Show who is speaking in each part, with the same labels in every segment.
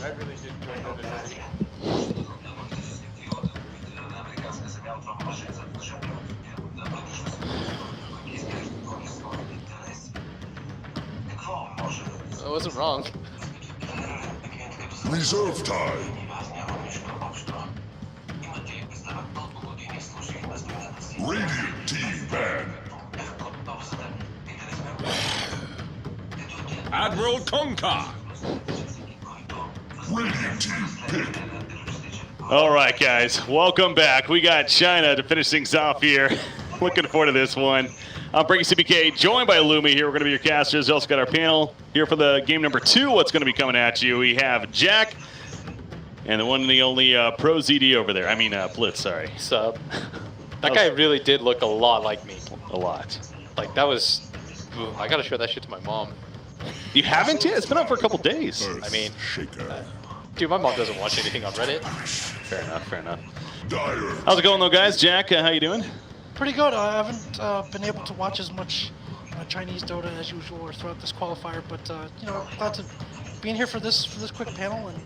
Speaker 1: I really did enjoy Dota.
Speaker 2: I wasn't wrong.
Speaker 3: Reserve time. Radiant team ban.
Speaker 4: Admiral Conker.
Speaker 3: Radiant team pick.
Speaker 5: All right, guys, welcome back. We got China to finish things off here. Looking forward to this one. I'm Breaking CBK, joined by Lumi here. We're going to be your casters. We also got our panel here for the game number 2. What's going to be coming at you? We have Jack and the one and the only Pro ZD over there. I mean, Blitz, sorry.
Speaker 2: Sub. That guy really did look a lot like me.
Speaker 5: A lot.
Speaker 2: Like, that was... Ooh, I gotta show that shit to my mom.
Speaker 5: You haven't yet? It's been up for a couple days.
Speaker 2: I mean...
Speaker 3: Shaker.
Speaker 2: Dude, my mom doesn't watch anything on Reddit.
Speaker 5: Fair enough, fair enough.
Speaker 3: Dire.
Speaker 5: How's it going, though, guys? Jack, how you doing?
Speaker 6: Pretty good. I haven't been able to watch as much Chinese Dota as usual or throughout this qualifier, but you know, glad to be in here for this quick panel. And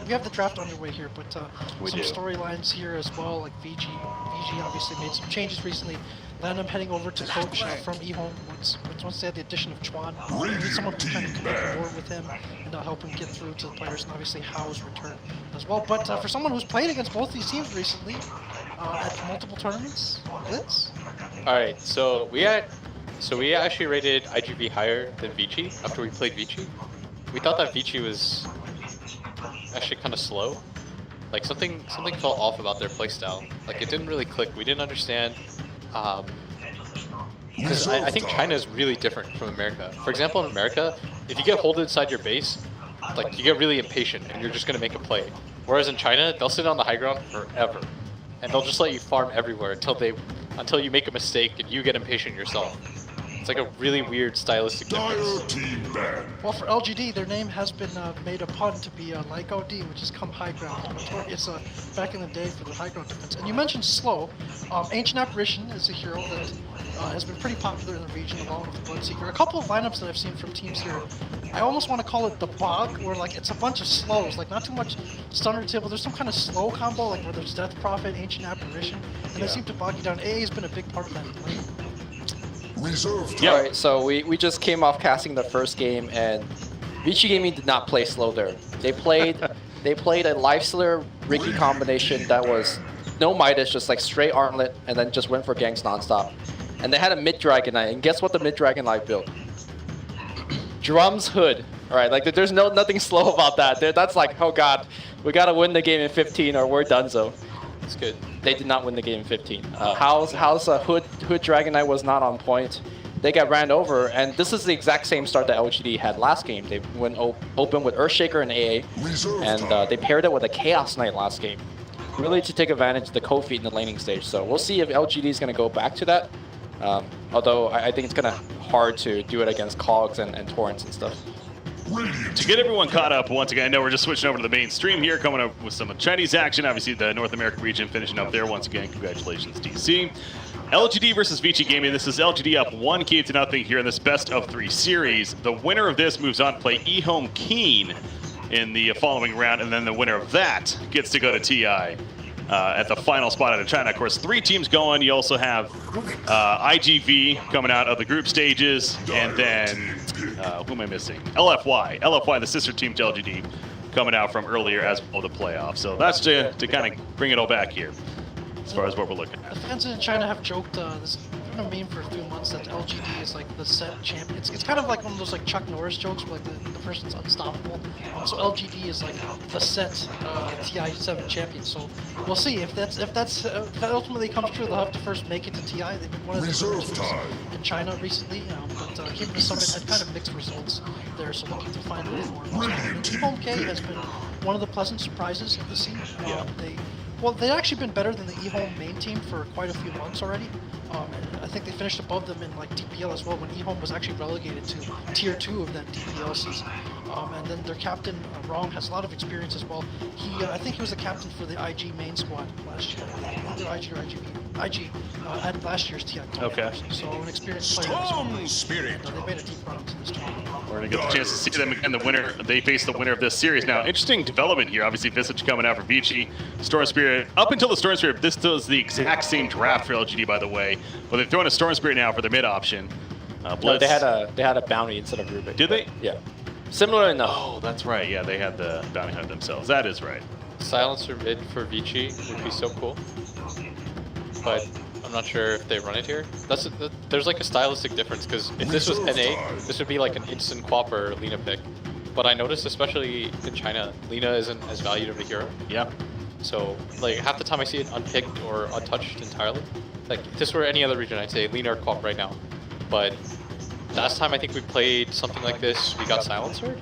Speaker 6: we have the draft underway here, but some storylines here as well. Like Vici obviously made some changes recently. I'm heading over to coach from eHome once they had the addition of Chuan. We need someone to kind of connect more with him and help him get through to the players, and obviously Hao's return as well. But for someone who's played against both these teams recently at multiple tournaments, Blitz?
Speaker 2: Alright, so we actually rated IGV higher than Vici after we played Vici. We thought that Vici was actually kind of slow. Like something felt off about their playstyle. Like it didn't really click. We didn't understand. Because I think China is really different from America. For example, in America, if you get hold inside your base, like you get really impatient and you're just gonna make a play. Whereas in China, they'll sit on the high ground forever, and they'll just let you farm everywhere until you make a mistake and you get impatient yourself. It's like a really weird stylistic difference.
Speaker 6: Well, for LGD, their name has been made a pun to be like OD, which is come high ground. Notorious back in the day for the high ground defense. And you mentioned slow. Ancient Apparition is a hero that has been pretty popular in the region, along with the Bloodseeker. A couple of lineups that I've seen from teams here, I almost want to call it the bog, where like it's a bunch of slows, like not too much stunner table. There's some kind of slow combo, like where there's Death Prophet, Ancient Apparition, and they seem to bog you down. AA has been a big part of that play.
Speaker 7: Alright, so we just came off casting the first game, and Vici Gaming did not play slow there. They played a Lifestealer Ricky combination that was no Midas, just like straight armlet, and then just went for ganks nonstop. And they had a mid Dragon Knight, and guess what the mid Dragon Knight built? Drums Hood. Alright, like there's nothing slow about that. That's like, oh god, we gotta win the game in 15 or we're donezo. It's good. They did not win the game in 15. How's Hood Dragon Knight was not on point. They got ran over, and this is the exact same start that LGD had last game. They went open with Earthshaker and AA, and they paired it with a Chaos Knight last game, really to take advantage of the cold feet in the laning stage. So we'll see if LGD is going to go back to that. Although I think it's kind of hard to do it against Cogs and Torrents and stuff.
Speaker 5: To get everyone caught up, once again, I know we're just switching over to the main stream here, coming up with some Chinese action. Obviously, the North American region finishing up there. Once again, congratulations, DC. LGD versus Vici Gaming. This is LGD up 1-0 here in this best-of-3 series. The winner of this moves on to play eHome Keen in the following round, and then the winner of that gets to go to TI at the final spot out of China. Of course, 3 teams going. You also have IGV coming out of the group stages, and then who am I missing? LFY, the sister team to LGD, coming out from earlier as well the playoffs. So that's to kind of bring it all back here as far as what we're looking at.
Speaker 6: The fans in China have joked, this been a meme for a few months, that LGD is like the set champion. It's kind of like one of those like Chuck Norris jokes where like the person's unstoppable. So LGD is like the set TI7 champion. So we'll see if that ultimately comes true. They'll have to first make it to TI. They've been one of the in China recently, but keeping the summit had kind of mixed results there. So looking to find a little more. EHome K has been one of the pleasant surprises of the scene. They've actually been better than the eHome main team for quite a few months already. And I think they finished above them in like DPL as well, when eHome was actually relegated to Tier 2 of that DPL season. And then their captain, Rong, has a lot of experience as well. I think he was the captain for the IG main squad last year. Either IG or IGV. IG at last year's TI.
Speaker 5: Okay.
Speaker 6: So an experienced player.
Speaker 3: Storm Spirit.
Speaker 6: They made a deep run to this tournament.
Speaker 5: We're going to get the chance to see them again. The winner, they face the winner of this series. Now, interesting development here. Obviously, Vici coming out for Vici. Storm Spirit, up until the Storm Spirit, this was the exact same draft for LGD, by the way. But they're throwing a Storm Spirit now for their mid option.
Speaker 7: No, they had a bounty instead of Rubik.
Speaker 5: Did they?
Speaker 7: Yeah. Similar enough.
Speaker 5: Oh, that's right. Yeah, they had the bounty hunter themselves. That is right.
Speaker 2: Silencer mid for Vici would be so cool, but I'm not sure if they run it here. There's like a stylistic difference, because if this was NA, this would be like an instant Quapper Lina pick. But I noticed, especially in China, Lina isn't as valued of a hero.
Speaker 5: Yeah.
Speaker 2: So like half the time I see it unpicked or untouched entirely. Like if this were any other region, I'd say Lina or Quap right now. But last time I think we played something like this, we got Silencer.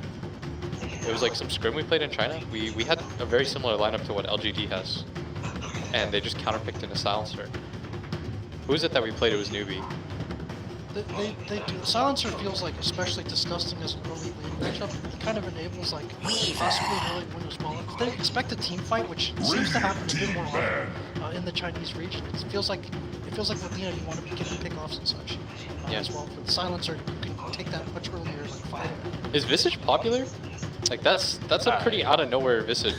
Speaker 2: It was like some scrim we played in China. We had a very similar lineup to what LGD has, and they just counterpicked in a Silencer. Who is it that we played? It was Newbie.
Speaker 6: They do. Silencer feels like especially disgusting as an early lane matchup. It kind of enables like possibly an early win as well. If they expect a team fight, which seems to happen a bit more often in the Chinese region, it feels like with Lina you want to be getting pickoffs and such as well. For the Silencer, you can take that much earlier, like 5.
Speaker 2: Is Visage popular? Like that's a pretty out of nowhere Visage.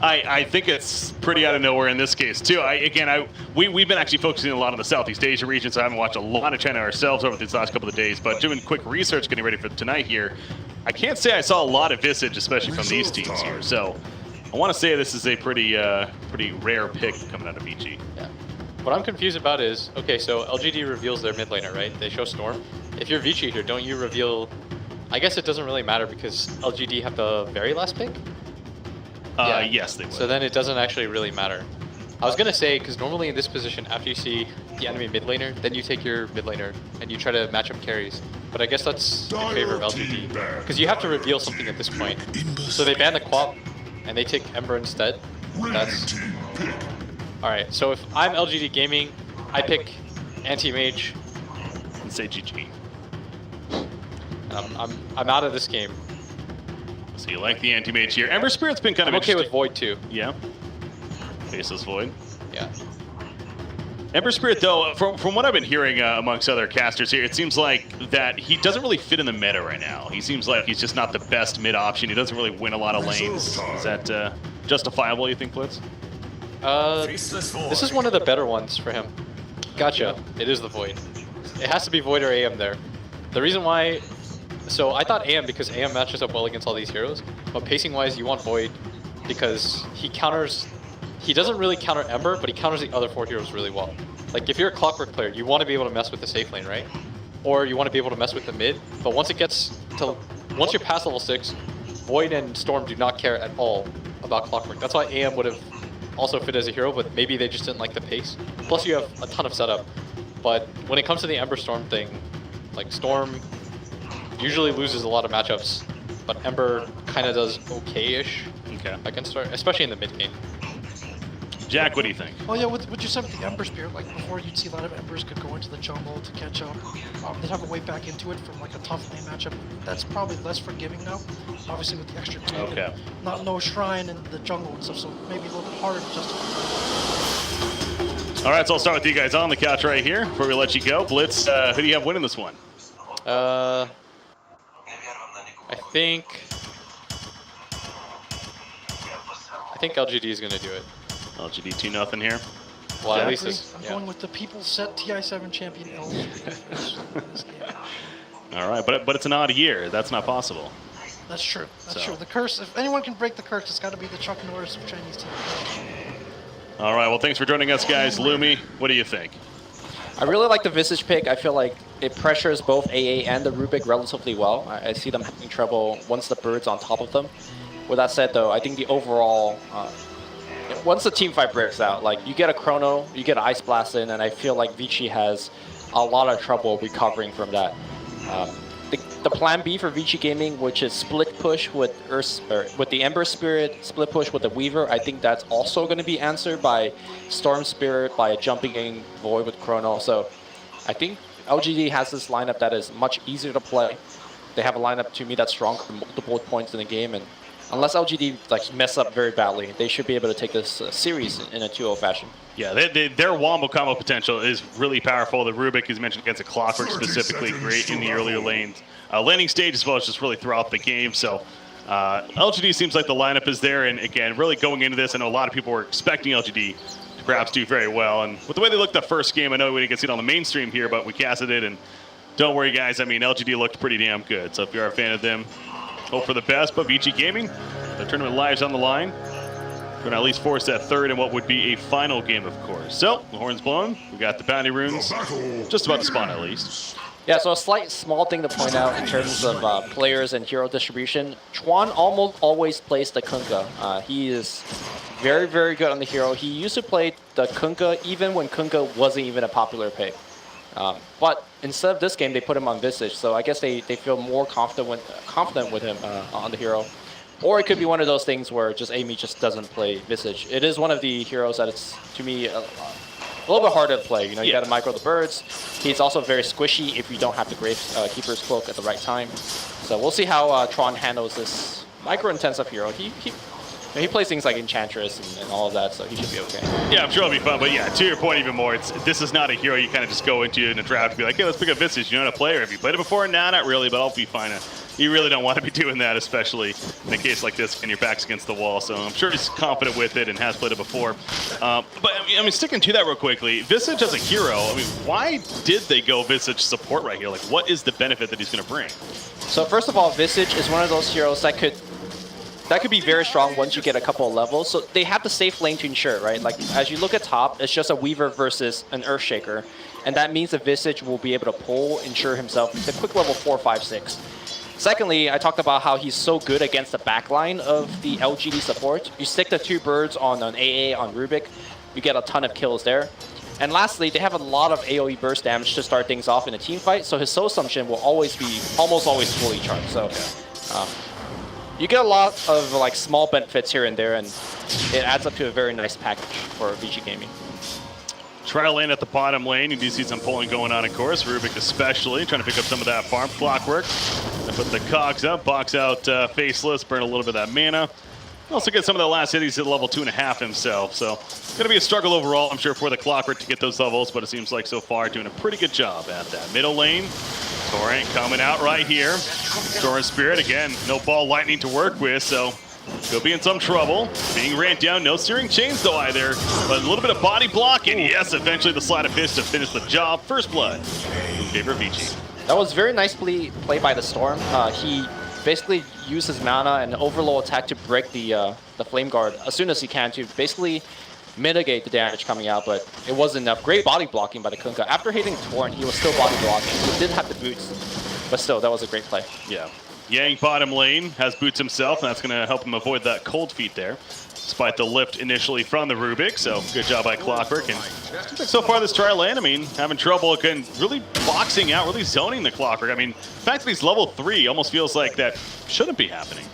Speaker 5: I think it's pretty out of nowhere in this case too. We've been actually focusing a lot on the Southeast Asia region, so I haven't watched a lot of China ourselves over these last couple of days. But doing quick research, getting ready for tonight here, I can't say I saw a lot of Visage, especially from these teams here. So I want to say this is a pretty rare pick coming out of Vici.
Speaker 2: Yeah. What I'm confused about is, okay, so LGD reveals their mid laner, right? They show Storm. If you're Vici here, don't you reveal? I guess it doesn't really matter because LGD have the very last pick. Yeah.
Speaker 5: Yes, they would.
Speaker 2: So then it doesn't actually really matter. I was gonna say, because normally in this position, after you see the enemy mid laner, then you take your mid laner and you try to match up carries. But I guess that's in favor of LGD, because you have to reveal something at this point. So they ban the Quap and they take Ember instead. That's all right. So if I'm LGD-Gaming, I pick anti-mage
Speaker 5: and say GG.
Speaker 2: I'm out of this game.
Speaker 5: So you like the anti-mage here. Ember Spirit's been kind of
Speaker 2: I'm okay with Void too.
Speaker 5: Yeah. Faceless Void.
Speaker 2: Yeah.
Speaker 5: Ember Spirit, though, from what I've been hearing amongst other casters here, it seems like that he doesn't really fit in the meta right now. He seems like he's just not the best mid option. He doesn't really win a lot of lanes. Is that justifiable, you think, Blitz?
Speaker 2: This is one of the better ones for him. Gotcha. It is the Void. It has to be Void or AM there. The reason why... So I thought AM because AM matches up well against all these heroes, but pacing-wise, you want Void because he counters... He doesn't really counter Ember, but he counters the other 4 heroes really well. Like, if you're a Clockwork player, you want to be able to mess with the safe lane, right? Or you want to be able to mess with the mid, but once it gets to... Once you're past level 6, Void and Storm do not care at all about Clockwork. That's why AM would have also fit as a hero, but maybe they just didn't like the pace. Plus, you have a ton of setup. But when it comes to the Ember Storm thing, like, Storm usually loses a lot of matchups, but Ember kind of does okay-ish against her, especially in the mid game.
Speaker 5: Jack, what do you think?
Speaker 6: Well, yeah, what you said with the Ember Spirit, like before you'd see a lot of Embers could go into the jungle to catch up. They'd have a way back into it from like a tough lane matchup. That's probably less forgiving now, obviously with the extra team.
Speaker 5: Okay.
Speaker 6: And no shrine in the jungle and stuff, so maybe a little bit harder to justify.
Speaker 5: All right, so I'll start with you guys on the couch right here before we let you go. Blitz, who do you have winning this one?
Speaker 2: I think LGD is going to do it.
Speaker 5: LGD 2-0 here.
Speaker 2: Well,
Speaker 5: Jack?
Speaker 2: at least it's,
Speaker 6: I'm going with the people set TI7 champion LGD.
Speaker 5: All right, but it's an odd year. That's not possible.
Speaker 6: That's true. That's true. The curse, if anyone can break the curse, it's got to be the Chuck Norris of Chinese teams.
Speaker 5: All right, well, thanks for joining us, guys. Lumi, what do you think?
Speaker 7: I really like the Visage pick. I feel like it pressures both AA and the Rubik relatively well. I see them having trouble once the bird's on top of them. With that said, though, I think the overall, once the team fight breaks out, like you get a Chrono, you get an Ice Blast in, and I feel like Vici has a lot of trouble recovering from that. The plan B for Vici Gaming, which is split push with the Ember Spirit, split push with the Weaver, I think that's also going to be answered by Storm Spirit, by jumping in Void with Chrono. So I think LGD has this lineup that is much easier to play. They have a lineup to me that's strong for multiple points in the game, and Unless LGD like mess up very badly, they should be able to take this series in a 2-0 fashion.
Speaker 5: Yeah, their wombo combo potential is really powerful. The Rubik, as mentioned, against a Clockwork specifically, great in the earlier lanes. Laning stage as well as just really throughout the game. So LGD seems like the lineup is there. And again, really going into this, I know a lot of people were expecting LGD to perhaps do very well. And with the way they looked the first game, I know we didn't get to see it on the mainstream here, but we casted it. And don't worry, guys. I mean, LGD looked pretty damn good. So if you're a fan of them, hope for the best. But Vici Gaming, their tournament lives on the line. Going to at least force that third in what would be a final game, of course. So, the horn's blown. We got the bounty runes just about to spawn, at least.
Speaker 7: Yeah, so a small thing to point out in terms of players and hero distribution. Chuan almost always plays the Kunkka. He is very, very good on the hero. He used to play the Kunkka even when Kunkka wasn't even a popular pick. But instead of this game, they put him on Visage. So I guess they feel more confident with him on the hero. Or it could be one of those things where just Amy just doesn't play Visage. It is one of the heroes that it's, to me, a little bit harder to play. You know, you got to micro the birds. He's also very squishy if you don't have the Gravekeeper's Cloak at the right time. So we'll see how Tron handles this micro-intensive hero. He plays things like Enchantress and all of that, so he should be okay.
Speaker 5: Yeah, I'm sure it'll be fun. But yeah, to your point even more, this is not a hero you kind of just go into in a draft and be like, hey, let's pick up Visage. You know how to play, or have you played it before? Nah, not really, but I'll be fine. You really don't want to be doing that, especially in a case like this and your back's against the wall. So I'm sure he's confident with it and has played it before. But I mean, sticking to that real quickly, Visage as a hero, I mean, why did they go Visage support right here? Like, what is the benefit that he's going to bring?
Speaker 7: So first of all, Visage is one of those heroes that could be very strong once you get a couple of levels. So they have the safe lane to ensure, right? Like, as you look at top, it's just a Weaver versus an Earthshaker. And that means the Visage will be able to pull, ensure himself to quick level 4, 5, 6. Secondly, I talked about how he's so good against the backline of the LGD support. You stick the 2 birds on an AA on Rubik, you get a ton of kills there. And lastly, they have a lot of AoE burst damage to start things off in a team fight, so his Soul Assumption will always be almost always fully charged. So you get a lot of like small benefits here and there, and it adds up to a very nice package for Vici Gaming.
Speaker 5: Trial lane at the bottom lane. You do see some pulling going on, of course. Rubik especially trying to pick up some of that farm. Clockwork. They put the cogs up, box out Faceless, burn a little bit of that mana. Also get some of that last hit. He's at level 2.5 himself. So it's going to be a struggle overall, I'm sure, for the Clockwork to get those levels, but it seems like so far doing a pretty good job at that. Middle lane, Torrent coming out right here. Storm Spirit, again, no ball lightning to work with, so he'll be in some trouble. Being ran down, no Searing Chains though either, but a little bit of body block, and yes, eventually the Sleight of Fist to finish the job. First blood in favor of Vici.
Speaker 7: That was very nicely played by the Storm. He basically used his mana and overload attack to break the Flame Guard as soon as he can to basically mitigate the damage coming out, but it wasn't enough. Great body blocking by the Kunkka. After hitting Torrent, he was still body blocking. He did have the boots, but still, that was a great play.
Speaker 5: Yeah. Yang bottom lane has boots himself, and that's going to help him avoid that cold feet there, despite the lift initially from the Rubik. So good job by Clockwork. And so far this trial lane, I mean, having trouble again, really boxing out, really zoning the Clockwork. I mean, the fact that he's level 3 almost feels like that shouldn't be happening.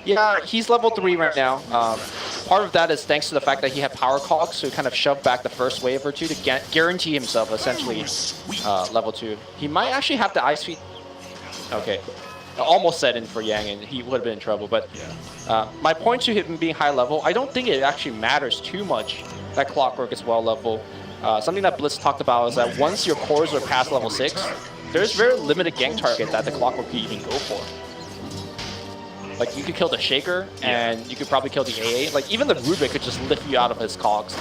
Speaker 7: Yeah, he's level 3 right now. Part of that is thanks to the fact that he had power cogs, so he kind of shoved back the first wave or two to guarantee himself essentially level 2. He might actually have the Ice Feet. Okay. Almost set in for Yang, and he would have been in trouble. But my point to him being high level, I don't think it actually matters too much that Clockwork is well level. Something that Blitz talked about is that once your cores are past level 6, there's very limited gank target that the Clockwork could even go for. Like, you could kill the Shaker, and you could probably kill the AA. Like, even the Rubik could just lift you out of his cogs.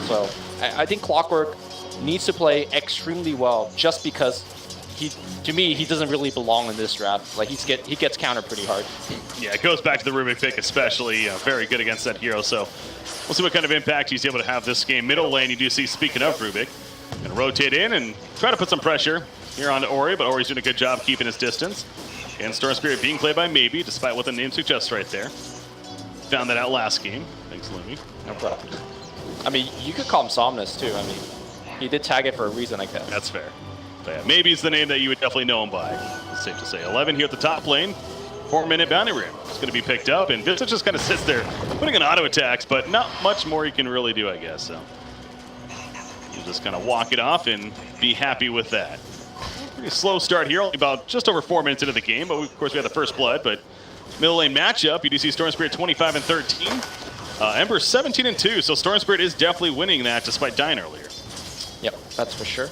Speaker 7: So I think Clockwork needs to play extremely well just because to me, he doesn't really belong in this draft. Like, he gets countered pretty hard.
Speaker 5: Yeah, it goes back to the Rubik pick especially. Very good against that hero. So we'll see what kind of impact he's able to have this game. Middle lane, you do see, speaking of Rubik, going to rotate in and try to put some pressure here on Ori, but Ori's doing a good job keeping his distance. And Storm Spirit being played by Maybe, despite what the name suggests right there. Found that out last game. Thanks, Lumi.
Speaker 7: No problem. I mean, you could call him Somnus, too. I mean, he did tag it for a reason, I guess.
Speaker 5: That's fair. But yeah, Maybe is the name that you would definitely know him by. It's safe to say. 11 here at the top lane. 4-minute bounty rune. It's going to be picked up, and Vici just kind of sits there, putting in auto attacks, but not much more he can really do, I guess. So you'll just kind of walk it off and be happy with that. Pretty slow start here, only about just over 4 minutes into the game, but of course we had the first blood, but middle lane matchup. You do see Storm Spirit 25 and 13. Ember 17 and 2. So Storm Spirit is definitely winning that despite dying earlier.
Speaker 7: Yep, that's for sure.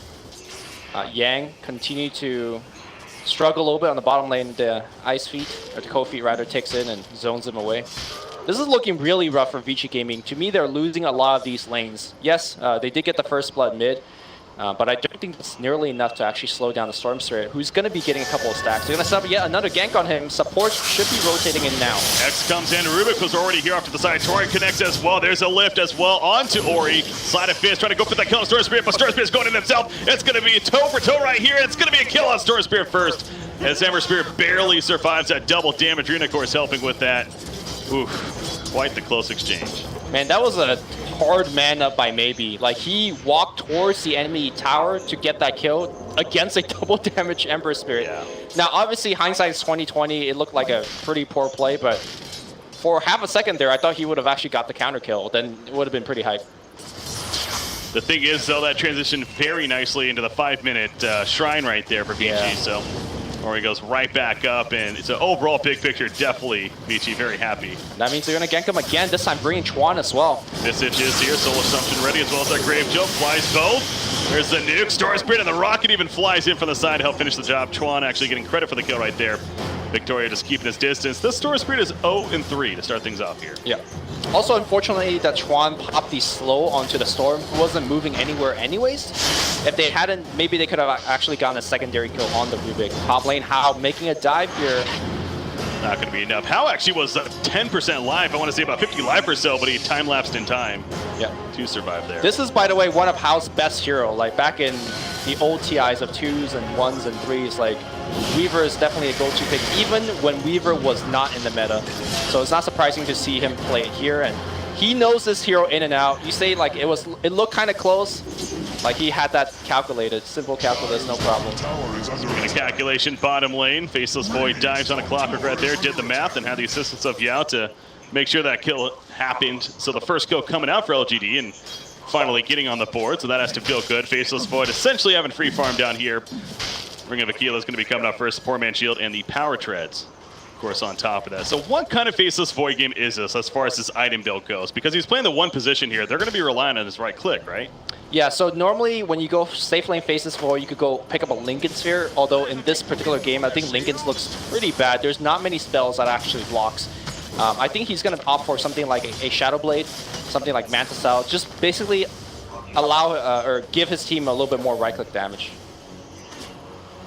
Speaker 7: Yang continue to struggle a little bit on the bottom lane. The Ice Feet, or the Cold Feet rather, takes in and zones him away. This is looking really rough for Vici Gaming. To me, they're losing a lot of these lanes. Yes, they did get the first blood mid, but I don't think it's nearly enough to actually slow down the Storm Spirit, who's going to be getting a couple of stacks. They're going to set up yet another gank on him. Support should be rotating in now.
Speaker 5: X comes in. Rubik was already here off to the side. Tori connects as well. There's a lift as well onto Ori. Slide of Fist trying to go for that kill on Storm Spirit, but Storm Spirit's going in himself. It's going to be toe for toe right here. It's going to be a kill on Storm Spirit first, as Ember Spirit barely survives that double damage. Rune, of course, helping with that. Oof, quite the close exchange.
Speaker 7: Man, that was a hard man up by Maybe. Like, he walked towards the enemy tower to get that kill against a double damage Ember Spirit.
Speaker 5: Yeah.
Speaker 7: Now, obviously, hindsight's 2020. It looked like a pretty poor play, but for half a second there, I thought he would have actually got the counter kill. Then it would have been pretty hype.
Speaker 5: The thing is, though, that transitioned very nicely into the 5-minute shrine right there for Vici.
Speaker 7: Yeah.
Speaker 5: So Ori goes right back up, and it's an overall big picture. Definitely Vici very happy.
Speaker 7: That means they're going to gank him again, this time bringing Chuan as well.
Speaker 5: Visage is here, Soul Assumption ready, as well as that Grave Joke. Flies both. There's the nuke. Storm Spirit, and the rocket even flies in from the side to help finish the job. Chuan actually getting credit for the kill right there. Victoria just keeping his distance. This Storm Spirit is 0-3 to start things off here.
Speaker 7: Yeah. Also, unfortunately, that Chuan popped the slow onto the Storm, who wasn't moving anywhere anyways. If they hadn't, maybe they could have actually gotten a secondary kill on the Rubik. Top lane, How making a dive here.
Speaker 5: Not going to be enough. How actually was 10% life. I want to say about 50 life or so, but he time-lapsed in time to survive there.
Speaker 7: This is, by the way, one of Hao's best hero. Like, back in the old TIs of 2s and 1s and 3s, like, Weaver is definitely a go-to pick, even when Weaver was not in the meta. So it's not surprising to see him play it here, and he knows this hero in and out. You say, like, it looked kind of close. Like, he had that calculated. Simple calculus, no problem.
Speaker 5: We're going to calculation bottom lane. Faceless Void dives on a clockwork right there, did the math, and had the assistance of Yao to make sure that kill happened. So the first kill coming out for LGD, and finally getting on the board, so that has to feel good. Faceless Void essentially having free farm down here. Ring of Aquila is going to be coming up first. Poor Man Shield and the Power Treads, of course, on top of that. So what kind of Faceless Void game is this as far as this item build goes? Because he's playing the one position here. They're going to be relying on his right click, right?
Speaker 7: Yeah, so normally when you go safe lane Faceless Void, you could go pick up a Lincoln Sphere. Although in this particular game, I think Lincoln's looks pretty bad. There's not many spells that actually blocks. I think he's going to opt for something like a Shadow Blade, something like Manta Style. Just basically allow or give his team a little bit more right-click damage,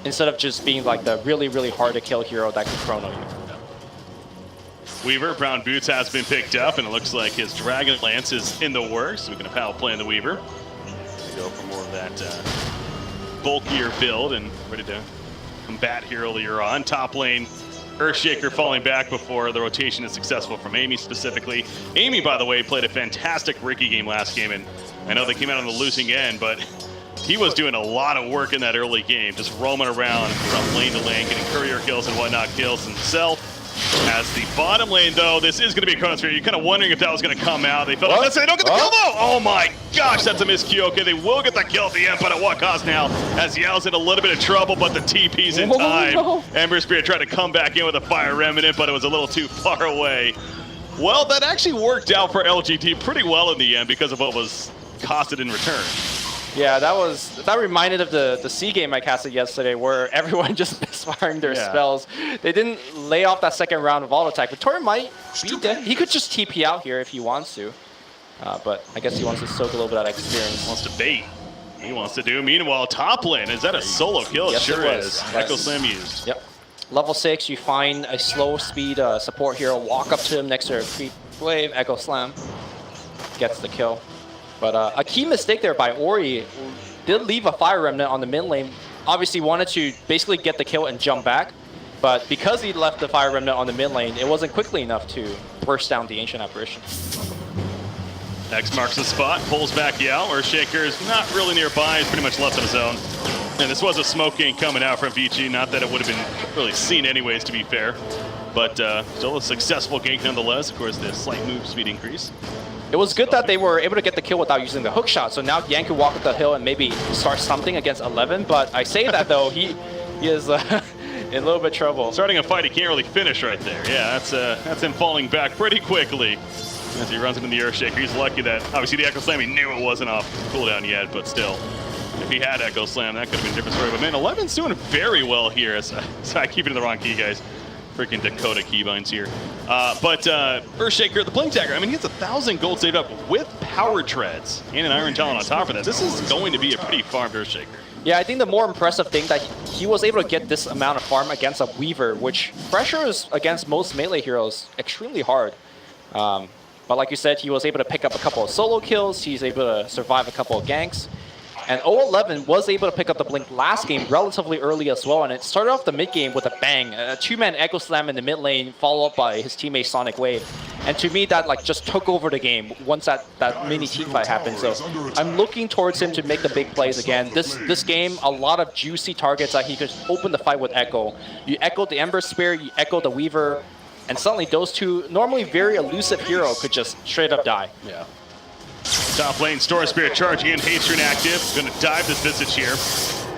Speaker 7: instead of just being like the really, really hard to kill hero that can chrono you.
Speaker 5: Weaver, Brown Boots has been picked up, and it looks like his Dragon Lance is in the works. We're going to Powell playing the Weaver. Go for more of that bulkier build and ready to combat here earlier on. Top lane, Earthshaker falling back before the rotation is successful from Amy specifically. Amy, by the way, played a fantastic Ricky game last game, and I know they came out on the losing end, but he was doing a lot of work in that early game, just roaming around from lane to lane, getting courier kills and whatnot, kills himself. As the bottom lane, though, this is going to be a Chronosphere. You're kind of wondering if that was going to come out. They felt like, they don't get the kill, though! Oh my gosh, that's a miscue. Okay, they will get the kill at the end, but at what cost now? As Yao's in a little bit of trouble, but the TP's in time.
Speaker 7: No.
Speaker 5: Ember Spirit tried to come back in with a Fire Remnant, but it was a little too far away. Well, that actually worked out for LGD pretty well in the end because of what was costed in return.
Speaker 7: Yeah, that reminded of the C game I casted yesterday, where everyone just misfiring their spells. They didn't lay off that second round of auto attack, but Tori might be dead. He could just TP out here if he wants to, but I guess he wants to soak a little bit of that experience.
Speaker 5: Wants to bait. He wants to do. Meanwhile, top lane, is that a solo kill?
Speaker 7: Yes,
Speaker 5: Sure
Speaker 7: it was.
Speaker 5: is. Echo Slam used.
Speaker 7: Yep. Level 6, you find a slow speed support hero, walk up to him next to a creep wave, Echo Slam, gets the kill. But a key mistake there by Ori, did leave a Fire Remnant on the mid lane. Obviously wanted to basically get the kill and jump back, but because he left the Fire Remnant on the mid lane, it wasn't quickly enough to burst down the Ancient Apparition.
Speaker 5: X marks the spot, pulls back Yao. Earthshaker is not really nearby, he's pretty much left on his own. And this was a smoke gank coming out from Vici, not that it would have been really seen anyways, to be fair. But still a successful gank nonetheless. Of course, the slight move speed increase.
Speaker 7: It was good that they were able to get the kill without using the hook shot, so now Yang could walk up the hill and maybe start something against 11, but I say that though, he is in a little bit of trouble.
Speaker 5: Starting a fight he can't really finish right there. Yeah, that's him falling back pretty quickly as he runs into the Earthshaker. He's lucky that, obviously, the Echo Slam, he knew it wasn't off cooldown yet, but still, if he had Echo Slam, that could have been a different story. But man, 11's doing very well here. Sorry, I keep it in the wrong key, guys. Freaking Dakota keybinds here. Earthshaker, the Blink Dagger, I mean, he has 1,000 gold saved up with Power Treads and an Iron Talon on top of that. This is going to be a pretty farmed Earthshaker.
Speaker 7: Yeah, I think the more impressive thing that he was able to get this amount of farm against a Weaver, which pressures against most melee heroes extremely hard. But like you said, he was able to pick up a couple of solo kills. He's able to survive a couple of ganks. And 011 was able to pick up the Blink last game relatively early as well, and it started off the mid game with a bang. A two-man Echo Slam in the mid lane, followed up by his teammate Sonic Wave. And to me, that like just took over the game once that mini team fight happened. So I'm looking towards him to make the big plays again. This game, a lot of juicy targets that he could open the fight with Echo. You echo the Ember Spear, you echo the Weaver, and suddenly those two, normally very elusive hero, could just straight up die.
Speaker 5: Yeah. Top lane, Storm Spirit charging in, Hatred active. Gonna dive this Visage here.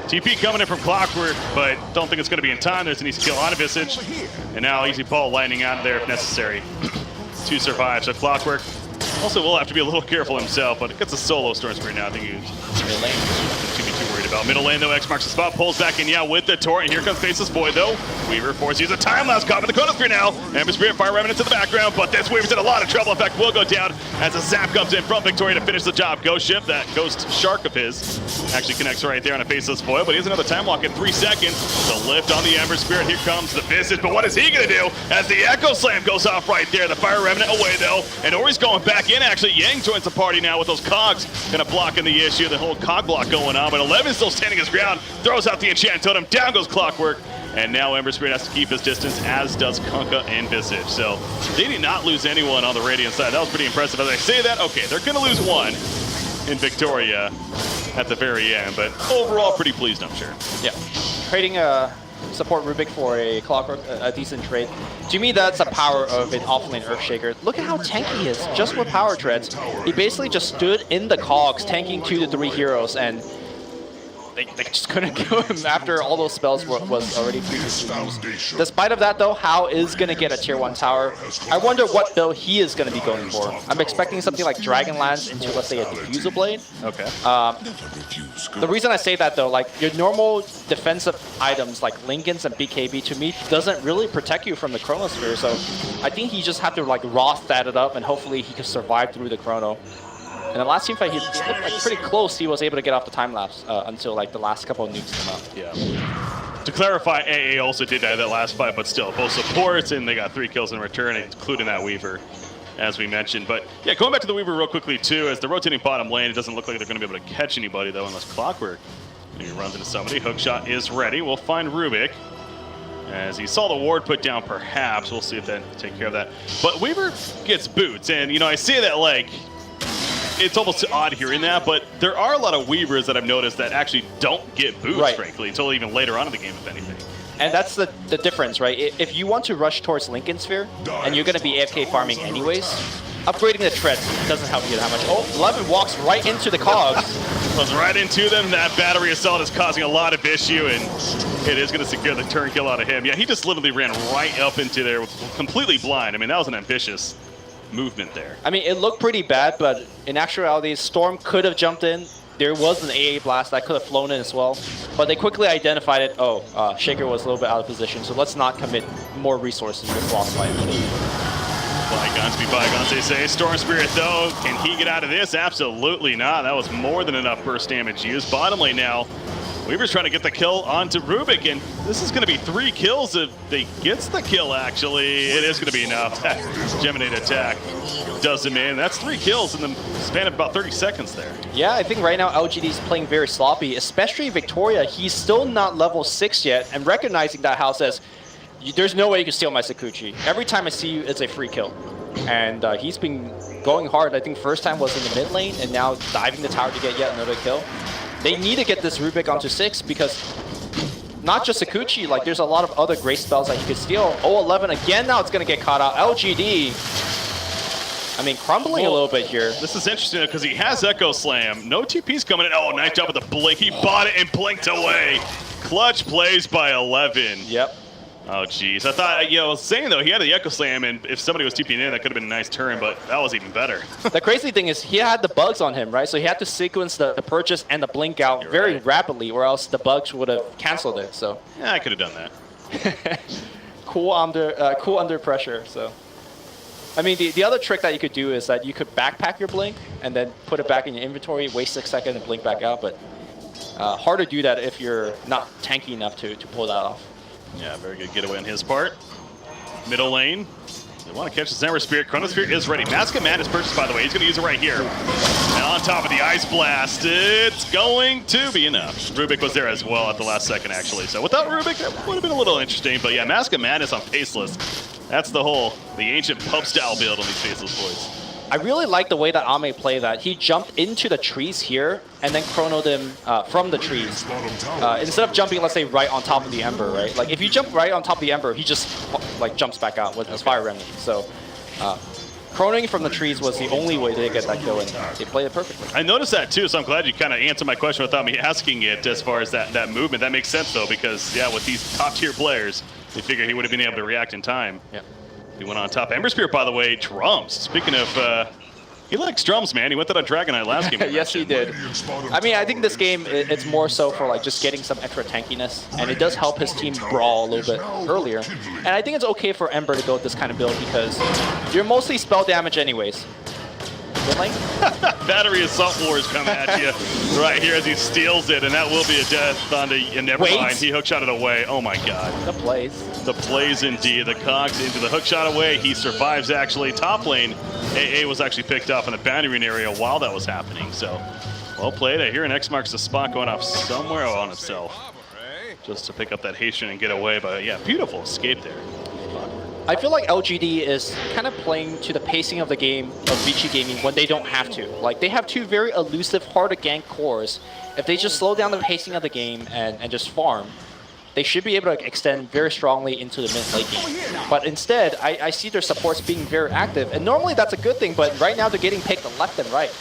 Speaker 5: TP coming in from Clockwork, but don't think it's gonna be in time. There's an easy kill on a Visage. And now Easy Paul lightning out of there if necessary to survive. So Clockwork also will have to be a little careful himself, but it gets a solo Storm Spirit now. I think he's mid lane. Shouldn't be too worried about. Middle lane though, X marks the spot, pulls back in, yeah, with the torrent. Here comes Faceless Void though. Weaver forces to use a time lapse caught with the Chronosphere now. Ember Spirit, Fire Remnant to the background, but this Weaver's in a lot of trouble. In fact, will go down as a zap comes in from Victoria to finish the job. Ghost Ship, that Ghost Shark of his, actually connects right there on a Faceless Void, but he has another time walk in 3 seconds. The lift on the Ember Spirit. Here comes the Visage, but what is he gonna do as the Echo Slam goes off right there? The Fire Remnant away though, and Ori's going back in actually. Yang joins the party now with those cogs, gonna block in the issue, the whole cog block going on, but 11 still standing his ground, throws out the enchant totem, down goes Clockwork, and now Ember Spirit has to keep his distance, as does Kunkka and Visage. So they did not lose anyone on the Radiant side. That was pretty impressive. As I say that, okay, they're gonna lose one in Victoria at the very end, but overall pretty pleased, I'm sure.
Speaker 7: Yeah, trading support Rubik for a Clockwork, a decent trade. To me, that's the power of an offlane Earthshaker. Look at how tanky he is, just with Power Treads. He basically just stood in the cogs, tanking 2 to 3 heroes, and they just couldn't kill him after all those spells was already previously used. Despite of that though, Hao is going to get a tier 1 tower. I wonder what build he is going to be going for. I'm expecting something like Dragonlance into, let's say, a Diffusal Blade.
Speaker 5: Okay.
Speaker 7: The reason I say that though, like your normal defensive items like Linken's and BKB to me doesn't really protect you from the Chronosphere, so I think he just have to like Roth that it up and hopefully he can survive through the Chrono. And the last team fight, he looked like pretty close. He was able to get off the time lapse until like the last couple of nukes came out.
Speaker 5: Yeah. To clarify, AA also did die that last fight, but still, both supports, and they got 3 kills in return, including that Weaver, as we mentioned. But yeah, going back to the Weaver real quickly too, as the rotating bottom lane, it doesn't look like they're going to be able to catch anybody though, unless Clockwork. And he runs into somebody. Hookshot is ready. We'll find Rubik. As he saw the ward put down, perhaps. We'll see if that can take care of that. But Weaver gets boots, and you know, I say that like, it's almost odd hearing that, but there are a lot of Weavers that I've noticed that actually don't get boots, frankly, until even later on in the game, if anything.
Speaker 7: And that's the difference, right? If you want to rush towards Linken Sphere, and you're going to be AFK farming anyways, upgrading the treads doesn't help you that much. Oh, 11 walks right into the cogs.
Speaker 5: Goes right into them. That battery assault is causing a lot of issue, and it is going to secure the turn kill out of him. Yeah, he just literally ran right up into there, completely blind. I mean, that was an ambitious movement there.
Speaker 7: I mean, it looked pretty bad, but in actuality, Storm could have jumped in. There was an AA blast that could have flown in as well, but they quickly identified it. Oh, Shaker was a little bit out of position, so let's not commit more resources to this boss fight.
Speaker 5: Bygones be bygones, they say. Storm Spirit, though, can he get out of this? Absolutely not. That was more than enough burst damage used. Bottom lane now. Weaver's trying to get the kill onto Rubik, and this is going to be 3 kills if they gets the kill, actually. It is going to be enough. That Geminate attack does him in. That's 3 kills in the span of about 30 seconds there.
Speaker 7: Yeah, I think right now LGD is playing very sloppy, especially Victoria. He's still not level 6 yet, and recognizing that, Hao says, there's no way you can steal my Sakuchi. Every time I see you, it's a free kill. And he's been going hard. I think first time was in the mid lane, and now diving the tower to get yet another kill. They need to get this Rubik onto 6 because not just Sakuchi, like there's a lot of other great spells that you could steal. 011 again, now it's going to get caught out. LGD, I mean, crumbling a little bit here.
Speaker 5: This is interesting because he has Echo Slam. No TP's coming in. Oh, nice job with the blink. He bought it and blinked away. Clutch plays by 11.
Speaker 7: Yep.
Speaker 5: Oh, jeez. I thought, I was saying, though, he had the Echo Slam, and if somebody was TPing in, that could have been a nice turn, but that was even better.
Speaker 7: The crazy thing is he had the bugs on him, right? So he had to sequence the purchase and the blink out very rapidly, or else the bugs would have canceled it. So
Speaker 5: Yeah, I could have done that.
Speaker 7: cool under pressure. So I mean, the other trick that you could do is that you could backpack your blink and then put it back in your inventory, wait 6 seconds and blink back out. But hard to do that if you're not tanky enough to pull that off.
Speaker 5: Yeah, very good getaway on his part. Middle lane. They want to catch the Ember Spirit. Chronosphere is ready. Mask of Man is purchased, by the way. He's going to use it right here. And on top of the Ice Blast, it's going to be enough. Rubik was there as well at the last second, actually. So without Rubik, that would have been a little interesting. But yeah, Mask of Madness on Faceless. That's the ancient pub-style build on these Faceless boys.
Speaker 7: I really like the way that Ame played that. He jumped into the trees here and then chronoed him from the trees. Instead of jumping, let's say, right on top of the Ember, right? Like, if you jump right on top of the Ember, he just, like, jumps back out with his Fire Remnant. So, chronoing from the trees was the only way to get that kill, and they played it perfectly.
Speaker 5: I noticed that, too, so I'm glad you kind of answered my question without me asking it as far as that movement. That makes sense, though, because, yeah, with these top-tier players, they figure he would have been able to react in time.
Speaker 7: Yeah.
Speaker 5: He went on top. Ember Spirit, by the way, drums. Speaking of, he likes drums, man. He went that on Dragonite last game.
Speaker 7: Yes, he did. I mean, I think this game, it's more so for like just getting some extra tankiness, and it does help his team brawl a little bit earlier. And I think it's okay for Ember to build this kind of build because you're mostly spell damage anyways.
Speaker 5: Battery Assault Wars coming at you right here as he steals it, and that will be a death on the, and never mind, he hookshot it away. Oh my god.
Speaker 7: The plays.
Speaker 5: The plays indeed. The cogs into the hookshot away. He survives actually. Top lane, AA was actually picked off in the boundary area while that was happening, so well played. I hear an X marks the spot going off somewhere on itself just to pick up that haste and get away, but yeah, beautiful escape there.
Speaker 7: I feel like LGD is kind of playing to the pacing of the game of Vici Gaming when they don't have to. Like, they have two very elusive, hard-to-gank cores. If they just slow down the pacing of the game and just farm, they should be able to extend very strongly into the mid-late game. But instead, I see their supports being very active. And normally that's a good thing, but right now they're getting picked left and right.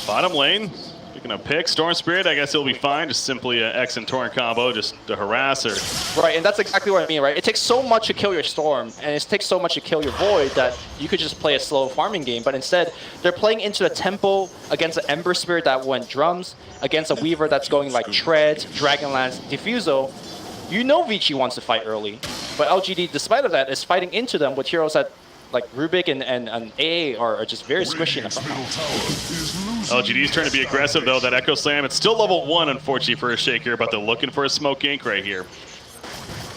Speaker 5: Bottom lane, picking up pick. Storm Spirit, I guess it'll be fine. Just simply an X and Torrent combo just to harass her.
Speaker 7: Right, and that's exactly what I mean, right? It takes so much to kill your Storm, and it takes so much to kill your Void that you could just play a slow farming game, but instead, they're playing into the tempo against an Ember Spirit that went drums, against a Weaver that's going like Treads, Dragonlance, Diffuso. You know Vici wants to fight early, but LGD, despite of that, is fighting into them with heroes that like Rubik and AA are just very squishy in the front.
Speaker 5: LGD's trying to be aggressive though. That Echo Slam, it's still level 1 unfortunately for a Shaker, but they're looking for a Smoke Ink right here.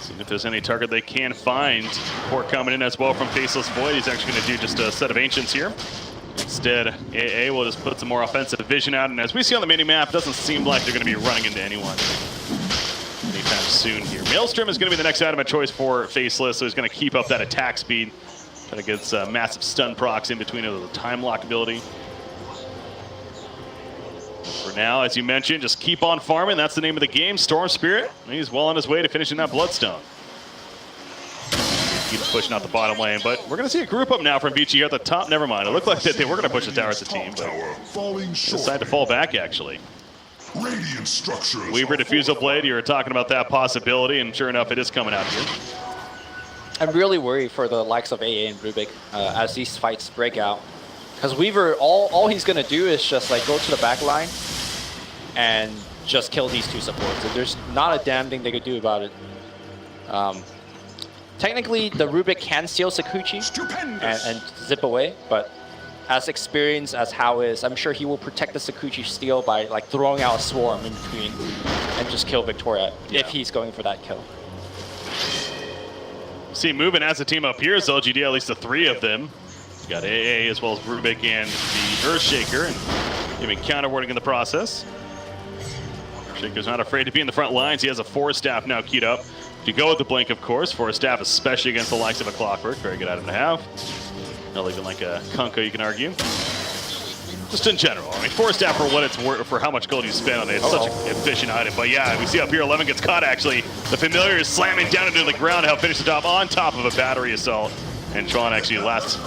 Speaker 5: Seeing if there's any target they can find. Port coming in as well from Faceless Void. He's actually going to do just a set of Ancients here. Instead, AA will just put some more offensive vision out, and as we see on the mini-map, it doesn't seem like they're going to be running into anyone anytime soon here. Maelstrom is going to be the next item of choice for Faceless, so he's going to keep up that attack speed. Kind of gets massive stun procs in between the time lock ability. For now, as you mentioned, just keep on farming. That's the name of the game. Storm Spirit, he's well on his way to finishing that Bloodstone. Keeps pushing out the bottom lane, but we're going to see a group up now from Vici here at the top. Never mind. It looked like that they were going to push the tower as a team, but they decided to fall back, actually.
Speaker 3: Radiant structures.
Speaker 5: Weaver Diffusal Blade, you were talking about that possibility, and sure enough, it is coming out here.
Speaker 7: I'm really worried for the likes of AA and Rubik as these fights break out. Because Weaver, all he's going to do is just like go to the back line and just kill these two supports. And there's not a damn thing they could do about it. Technically, the Rubik can steal Sakuchi and zip away, but as experienced as Hao is, I'm sure he will protect the Sakuchi steal by like throwing out a swarm in between and just kill Victoria if he's going for that kill.
Speaker 5: See, moving as a team up here is LGD, at least the 3 of them. You got AA as well as Rubik and the Earthshaker, and even counterwording in the process. Earthshaker's not afraid to be in the front lines. He has a Force Staff now queued up. You go with the Blink, of course. Force Staff, especially against the likes of a Clockwork. Very good item to have. Not even like a Kunko, you can argue. Just in general. I mean, Force Staff, for what it's worth, for how much gold you spend on it, it's such an efficient item. But yeah, we see up here, 11 gets caught, actually. The Familiar is slamming down into the ground to help finish the job on top of a Battery Assault. And Tron actually last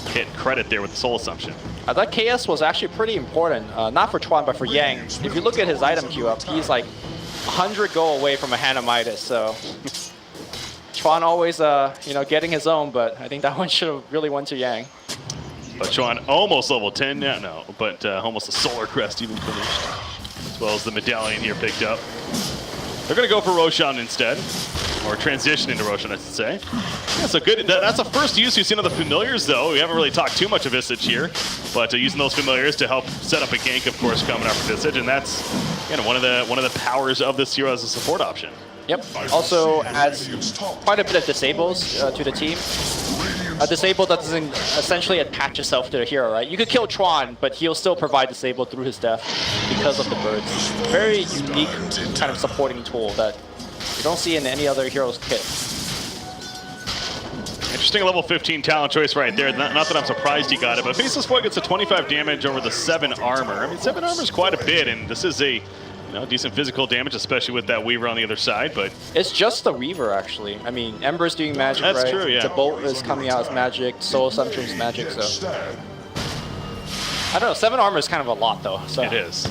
Speaker 5: hit credit there with the Soul Assumption.
Speaker 7: That KS was actually pretty important, not for Chuan, but for Yang. If you look at his item queue up, he's like 100 gold away from a Hanamitis, so Chuan always, you know, getting his own, but I think that one should have really went to Yang.
Speaker 5: But Chuan almost level 10 now, no, but almost a Solar Crest even finished, as well as the medallion here picked up. They're going to go for Roshan instead, or transition into Roshan, I should say. Yeah, so good. That's a first use we've seen of the familiars, though. We haven't really talked too much of Visage here, but using those familiars to help set up a gank, of course, coming up for Visage, and that's one of the powers of this hero as a support option.
Speaker 7: Yep. Also adds quite a bit of disables to the team. A disable that doesn't essentially attach itself to the hero, right? You could kill Chuan, but he'll still provide disable through his death because of the birds. Very unique kind of supporting tool that you don't see in any other hero's kit.
Speaker 5: Interesting level 15 talent choice right there. Not that I'm surprised he got it, but Faceless Void gets a 25 damage over the 7 armor. I mean, 7 armor is quite a bit, and this is a decent physical damage, especially with that Weaver on the other side, but...
Speaker 7: It's just the Weaver, actually. I mean, Ember's doing magic,
Speaker 5: That's
Speaker 7: right?
Speaker 5: true, yeah.
Speaker 7: The Bolt is coming out as magic, Soul Assumption is magic, so... I don't know, 7 armor is kind of a lot, though. So.
Speaker 5: It is.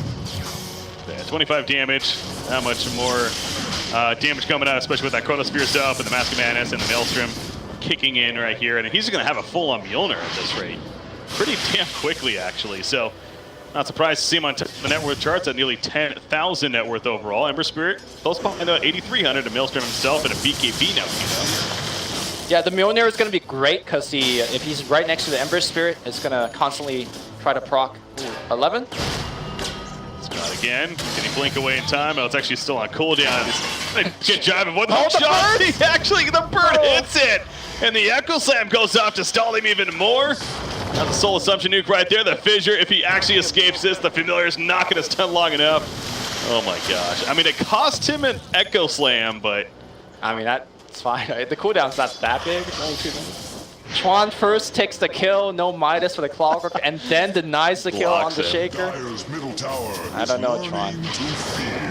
Speaker 5: Yeah, 25 damage, not much more damage coming out, especially with that Chronosphere stuff and the Mask of Madness and the Maelstrom kicking in right here, and he's going to have a full-on Mjolnir at this rate. Pretty damn quickly, actually, so... Not surprised to see him on the net worth charts at nearly 10,000 net worth overall. Ember Spirit, close behind 8,300 to Maelstrom himself and a BKB now, you know.
Speaker 7: Yeah, the Mjolnir is going to be great because if he's right next to the Ember Spirit, it's going to constantly try to proc. 11?
Speaker 5: Scott again. Can he blink away in time? Oh, it's actually still on cooldown. Good job. What
Speaker 7: Oh,
Speaker 5: the
Speaker 7: the
Speaker 5: shot?
Speaker 7: bird!
Speaker 5: He actually, the bird hits it! And the Echo Slam goes off to stall him even more. Now the Soul Assumption nuke right there. The Fissure, if he actually escapes this, the Familiar's not going to stun long enough. Oh my gosh. I mean, it cost him an Echo Slam, but...
Speaker 7: I mean, that's fine. The cooldown's not that big. It's only 2 minutes. Chuan first takes the kill, no Midas for the Clockwork, and then denies the kill on the Shaker. I don't know, Chuan.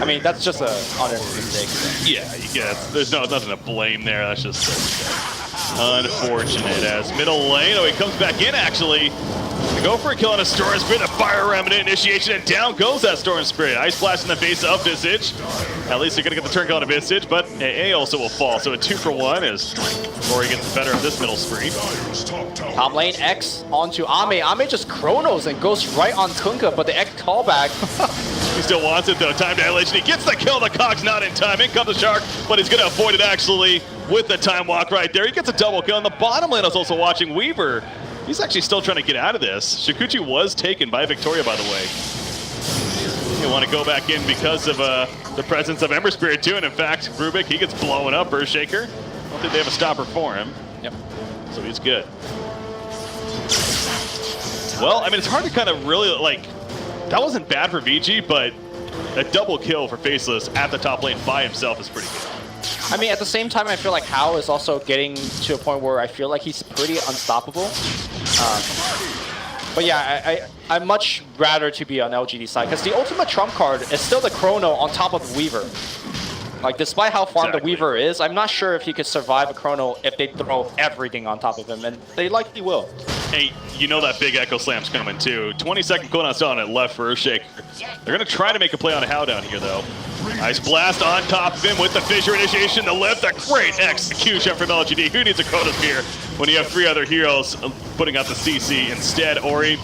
Speaker 7: I mean, that's just an honest mistake.
Speaker 5: Yeah, there's nothing to blame there. That's just unfortunate. As middle lane, he comes back in actually. To go for a kill on a Storm Spirit, a Fire Remnant initiation, and down goes that Storm Spirit. Ice Blast in the face of Visage. At least they're going to get the turn kill on a Visage, but AA also will fall. So a 2-for-1 as Rory gets the better of this middle spree.
Speaker 7: Top lane X onto Ame. Ame just chronos and goes right on Kunkka, but the X callback.
Speaker 5: He still wants it though. Time dilation. He gets the kill. The Cog's not in time. In comes the Shark, but he's going to avoid it actually with the time walk right there. He gets a double kill. And the bottom lane, I was also watching Weaver. He's actually still trying to get out of this. Shikuchi was taken by Victoria, by the way. You want to go back in because of the presence of Ember Spirit too. And in fact, Rubik, he gets blown up. Earthshaker. I don't think they have a stopper for him.
Speaker 7: Yep.
Speaker 5: So he's good. Well, I mean, it's hard to kind of really, like, that wasn't bad for Vici, but a double kill for Faceless at the top lane by himself is pretty good.
Speaker 7: I mean, at the same time, I feel like Hao is also getting to a point where I feel like he's pretty unstoppable. But yeah, I'd much rather to be on LGD side, because the ultimate trump card is still the Chrono on top of the Weaver. Like, despite how farmed the Weaver is, I'm not sure if he could survive a Chrono if they throw everything on top of him, and they likely will.
Speaker 5: Hey, you know that big Echo Slam's coming too. 20-second cooldown still on it left for Earthshaker. They're going to try to make a play on a Hao down here, though. Ice Blast on top of him with the Fissure initiation, the lift, a great execution from LGD. Who needs a Chronosphere when you have 3 other heroes putting out the CC? Instead, Ori,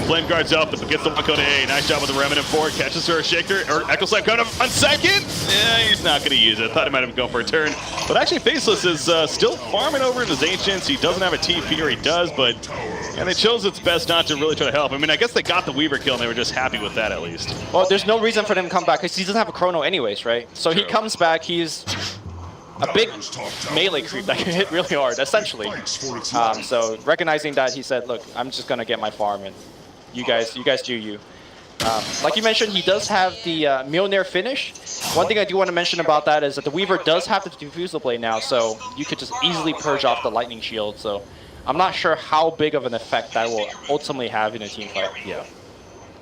Speaker 5: Flame Guard's up, but gets the 1 code A. Nice job with the Remnant 4, catches her Shaker, or Echo Slam coming up on second. Yeah, he's not going to use it. Thought he might have gone for a turn. But actually, Faceless is still farming over in his Ancients. He doesn't have a TP, or he does, but and they chose it's best not to really try to help. I mean, I guess they got the Weaver kill, and they were just happy with that at least.
Speaker 7: Well, there's no reason for them to come back, because he doesn't have a Chrono anyways, right? So he comes back, he's a big melee creep that can hit really hard, essentially. So recognizing that, he said, look, I'm just going to get my farm, and you guys do you. Like you mentioned, he does have the Mjolnir finish. One thing I do want to mention about that is that the Weaver does have the Diffusal Blade now, so you could just easily purge off the Lightning Shield. So I'm not sure how big of an effect that will ultimately have in a team fight.
Speaker 5: Yeah.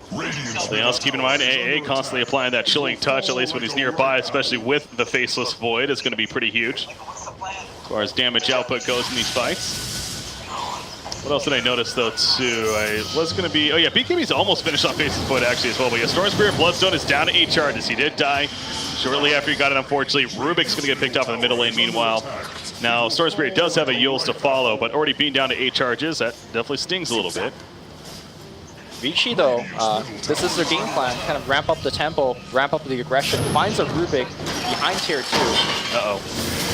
Speaker 5: Something else to keep in mind, AA constantly applying that chilling touch, at least when he's nearby, especially with the Faceless Void, is going to be pretty huge as far as damage output goes in these fights. What else did I notice, though, too? I was going to be... Oh, yeah, BKB's almost finished on Faceless Void, actually, as well. But yeah, Storm Spirit Bloodstone is down to 8 charges. He did die shortly after he got it, unfortunately. Rubik's going to get picked up in the middle lane, meanwhile. Now, Storm Spirit does have a Yules to follow, but already being down to 8 charges, that definitely stings a little bit.
Speaker 7: Vici, though, this is their game plan. Kind of ramp up the tempo, ramp up the aggression, finds a Rubik behind tier 2.
Speaker 5: Uh-oh.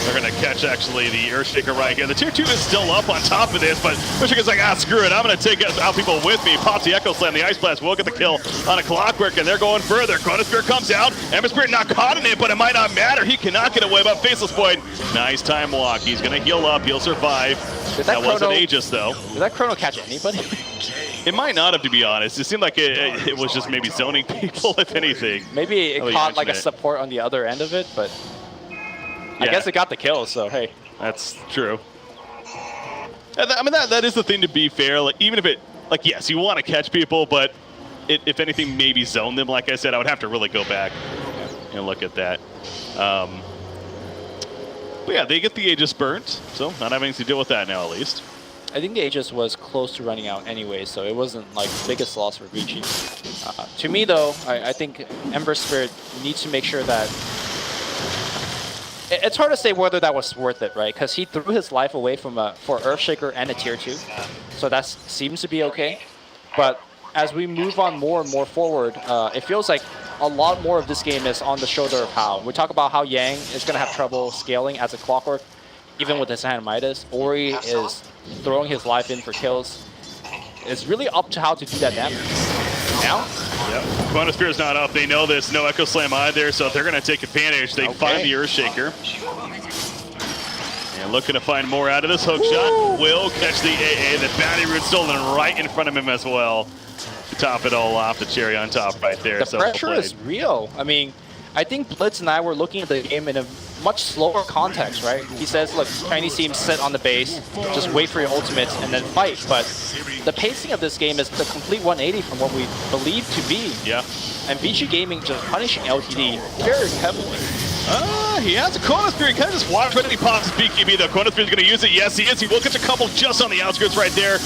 Speaker 5: They're going to catch, actually, the Earthshaker right here. The tier 2 is still up on top of this, but Earthshaker's like, screw it. I'm going to take out people with me. Pops the Echo Slam. The Ice Blast will get the kill on a Clockwork, and they're going further. Chronosphere comes out. Ember Spirit not caught in it, but it might not matter. He cannot get away, but Faceless Void, nice time walk. He's going to heal up. He'll survive. That wasn't Aegis, though.
Speaker 7: Did that Chrono catch anybody?
Speaker 5: It might not have, to be honest. It seemed like it was just maybe zoning people, if anything.
Speaker 7: Maybe it caught like a support on the other end of it, but I guess it got the kill, so hey.
Speaker 5: That's true. I mean, that is the thing, to be fair. Like, even if it, like, yes, you want to catch people, but if anything, maybe zone them. Like I said, I would have to really go back and look at that. But yeah, they get the Aegis burnt, so not having to deal with that now, at least.
Speaker 7: I think the Aegis was close to running out anyway, so it wasn't like the biggest loss for Vici. To me, though, I think Ember Spirit needs to make sure that it's hard to say whether that was worth it, right? Because he threw his life away for Earthshaker and a tier 2, so that seems to be okay. But as we move on more and more forward, it feels like a lot more of this game is on the shoulder of Hao. We talk about how Yang is going to have trouble scaling as a Clockwork, even with his hand Midas. Ori is throwing his life in for kills. It's really up to Hao to do that damage. Now?
Speaker 5: Yep. Chronosphere is not up. They know this. No Echo Slam either, so they're going to take advantage. They find the Earthshaker. And looking to find more out of this hook shot. Will catch the AA. The bounty root stolen right in front of him as well. To top it all off, the cherry on top right there.
Speaker 7: The pressure is real. I mean, I think Blitz and I were looking at the game in a much slower context, right? He says, look, Chinese teams sit on the base, just wait for your ultimates and then fight. But the pacing of this game is the complete 180 from what we believe to be.
Speaker 5: Yeah.
Speaker 7: And Vici Gaming just punishing LTD very heavily.
Speaker 5: He has a Chronosphere. He kind of just walks right and he pops his BKB, though. Chronosphere is going to use it. Yes, he is. He will catch a couple just on the outskirts right there.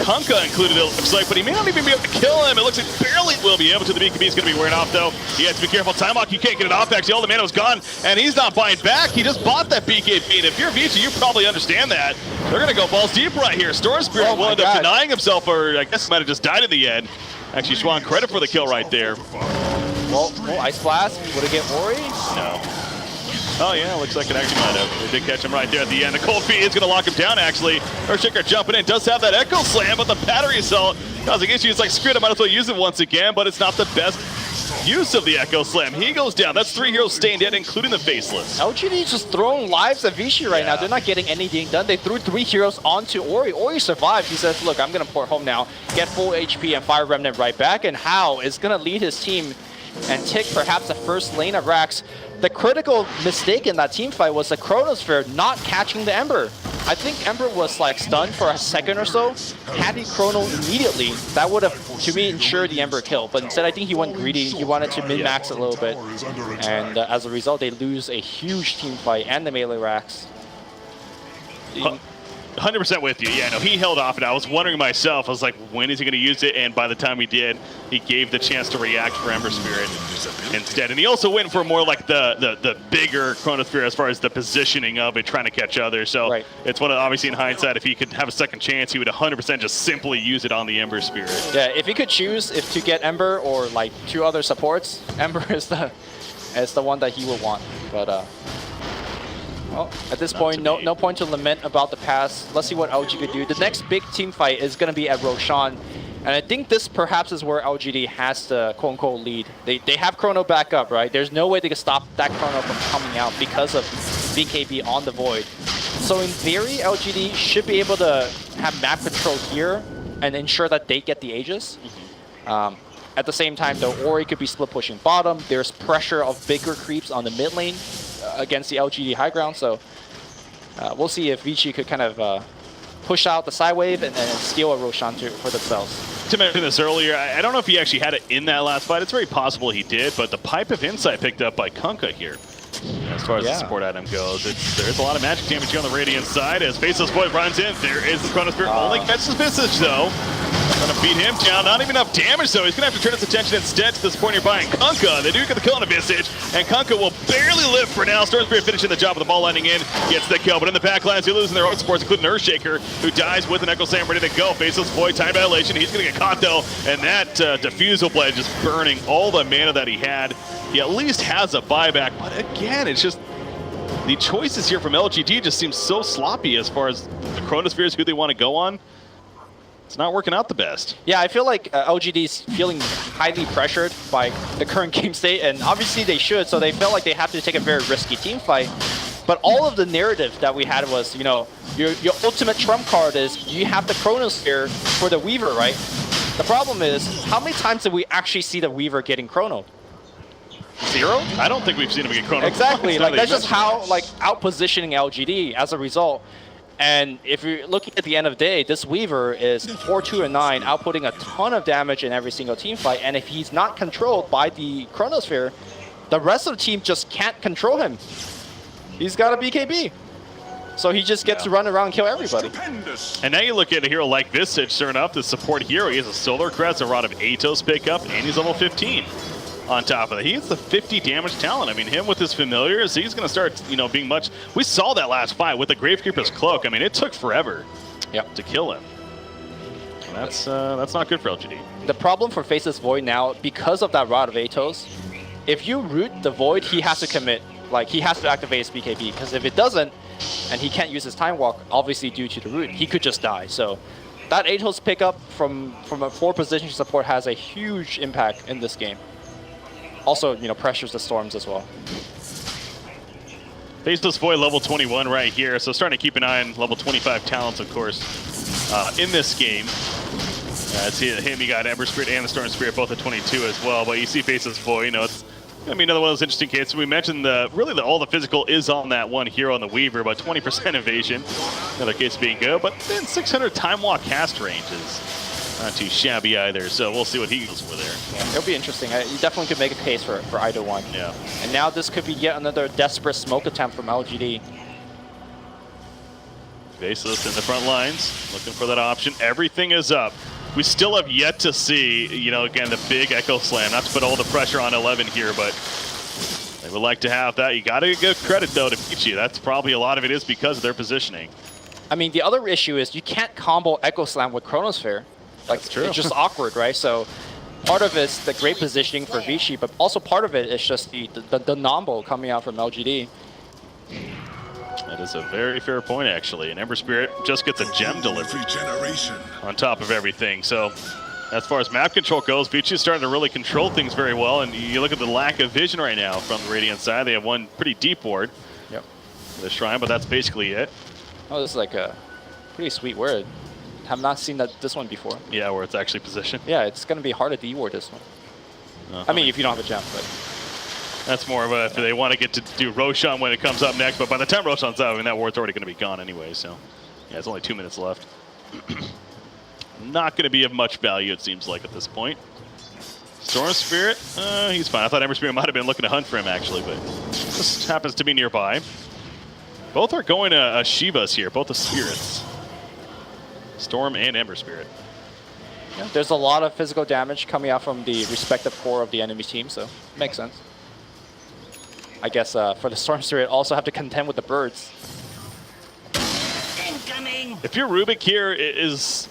Speaker 5: Kunkka included, it looks like, but he may not even be able to kill him. It looks like barely will be able to. The BKB is going to be wearing off, though. He has to be careful. Time lock, you can't get it off. Actually, all the mana was gone, and he's not buying back. He just bought that BKB, and if you're Vici, you probably understand that. They're going to go balls deep right here. Storm Spirit will end up denying himself, or I guess he might have just died in the end. Actually, Schwan, credit for the kill right there.
Speaker 7: Well, Ice Blast. Would it get Ori?
Speaker 5: No. Oh yeah, looks like it actually might have. They did catch him right there at the end. The Cold Feet is going to lock him down, actually. Earthshaker jumping in, does have that Echo Slam, but the battery assault causing issues. Like, screw it, I might as well use it once again, but it's not the best use of the Echo Slam. He goes down. That's 3 heroes staying dead, including the Faceless.
Speaker 7: LGD is just throwing lives at Vici right now. They're not getting anything done. They threw 3 heroes onto Ori. Ori survived. He says, look, I'm going to port home now, get full HP and Fire Remnant right back, and Hao is going to lead his team and take perhaps the first lane of Rax. The critical mistake in that team fight was the Chronosphere not catching the Ember. I think Ember was like stunned for a second or so. Had he Chrono immediately, that would have, to me, ensured the Ember kill. But instead, I think he went greedy. He wanted to min-max a little bit. And as a result, they lose a huge team fight and the melee Rax.
Speaker 5: 100% with you. Yeah, no, he held off, and I was wondering myself, I was like, when is he going to use it? And by the time he did, he gave the chance to react for Ember Spirit instead. And he also went for more like the bigger Chronosphere as far as the positioning of it, trying to catch others. So it's one of, obviously in hindsight, if he could have a second chance, he would 100% just simply use it on the Ember Spirit. Yeah,
Speaker 7: if he could choose if to get Ember or like 2 other supports, Ember is the one that he would want. But well, at this point, no point to lament about the past. Let's see what LG could do. The next big team fight is going to be at Roshan. And I think this perhaps is where LGD has the quote-unquote lead. They have Chrono back up, right? There's no way they can stop that Chrono from coming out because of BKB on the Void. So in theory, LGD should be able to have map control here and ensure that they get the Aegis. At the same time, though, Ori could be split pushing bottom. There's pressure of bigger creeps on the mid lane against the LGD high ground. So we'll see if Vici could kind of push out the side wave and steal a Roshan for themselves.
Speaker 5: To mention this earlier, I don't know if he actually had it in that last fight. It's very possible he did, but the Pipe of Insight picked up by Kunkka here. As far as the support item goes, there's a lot of magic damage here on the Radiant side as Faceless Void runs in. There is the Chronosphere, only catches Visage though. Gonna beat him down. Not even enough damage, though. He's gonna have to turn his attention instead to this point nearby. And Kunkka, they do get the kill on a Visage, and Kunkka will barely live for now. Stormspirit finishing the job with the ball landing in, gets the kill. But in the backlines, they lose in their own sports, including Earthshaker, who dies with an Echo Slam ready to go. Faceless Void, time dilation. He's gonna get caught though, and that Diffusal Blade just burning all the mana that he had. He at least has a buyback, but again, it's just the choices here from LGD just seem so sloppy as far as the Chronospheres, who they want to go on. It's not working out the best.
Speaker 7: Yeah, I feel like LGD is feeling highly pressured by the current game state, and obviously they should, so they felt like they have to take a very risky team fight. But all of the narrative that we had was, you know, your ultimate trump card is you have the Chronosphere for the Weaver, right? The problem is, how many times did we actually see the Weaver getting chronoed?
Speaker 5: 0? I don't think we've seen him get chrono.
Speaker 7: Exactly, like that's just how like out-positioning LGD as a result. And if you're looking at the end of the day, this Weaver is 4-2 and 9, outputting a ton of damage in every single team fight. And if he's not controlled by the Chronosphere, the rest of the team just can't control him. He's got a BKB. So he just gets to run around and kill everybody.
Speaker 5: And now you look at a hero like Visage, starting up the support hero. He has a Solar Crest, a Rod of Atos pickup, and he's level 15. On top of that, he has the 50 damage talent. I mean, him with his familiars, he's going to start, you know, being much. We saw that last fight with the Gravekeeper's Cloak. I mean, it took forever to kill him. And that's not good for LGD.
Speaker 7: The problem for Faceless Void now, because of that Rod of Atos, if you root the Void, he has to commit. Like, he has to activate his BKB, because if it doesn't, and he can't use his Time Walk, obviously due to the root, he could just die. So that Atos pickup from a 4-position support has a huge impact in this game. Also, you know, pressures the Storms as well.
Speaker 5: Faceless Void level 21 right here, so starting to keep an eye on level 25 talents, of course, in this game. It's him, you got Ember Spirit and the Storm Spirit both at 22 as well, but you see Faceless Void, you know, it's going to be another one of those interesting cases. We mentioned all the physical is on that one hero on the Weaver, about 20% evasion, another case being good, but then 600 Time Walk cast range is not too shabby either, so we'll see what he goes for there.
Speaker 7: Yeah, it'll be interesting. You definitely could make a case for either one.
Speaker 5: Yeah.
Speaker 7: And now this could be yet another desperate smoke attempt from LGD.
Speaker 5: Faceless in the front lines, looking for that option. Everything is up. We still have yet to see, you know, again, the big Echo Slam. Not to put all the pressure on 11 here, but they would like to have that. You got to give credit, though, to Vici. That's probably a lot of it is because of their positioning.
Speaker 7: I mean, the other issue is you can't combo Echo Slam with Chronosphere. Like,
Speaker 5: That's true.
Speaker 7: It's just awkward, right? So part of it's the great positioning for Vici, but also part of it is just the Nombo coming out from LGD.
Speaker 5: That is a very fair point, actually. And Ember Spirit just gets a gem delivery on top of everything. So as far as map control goes, Vici is starting to really control things very well. And you look at the lack of vision right now from the Radiant side. They have one pretty deep ward.
Speaker 7: Yep.
Speaker 5: For the Shrine, but that's basically it.
Speaker 7: Oh, this is like a pretty sweet word. Have not seen this one before.
Speaker 5: Yeah, where it's actually positioned.
Speaker 7: Yeah, it's going to be hard to D-ward this one. I mean, if you don't have a gem, but...
Speaker 5: That's more of a, if they want to get to do Roshan when it comes up next, but by the time Roshan's out, I mean, that ward's already going to be gone anyway, so... Yeah, it's only 2 minutes left. Not going to be of much value, it seems like, at this point. Storm Spirit, he's fine. I thought Ember Spirit might have been looking to hunt for him, actually, but this happens to be nearby. Both are going to Shivas here, both the Spirits. Storm and Ember Spirit.
Speaker 7: Yeah, there's a lot of physical damage coming out from the respective core of the enemy team, so makes sense. I guess for the Storm Spirit, also have to contend with the birds.
Speaker 1: Incoming.
Speaker 5: If you're Rubik here, is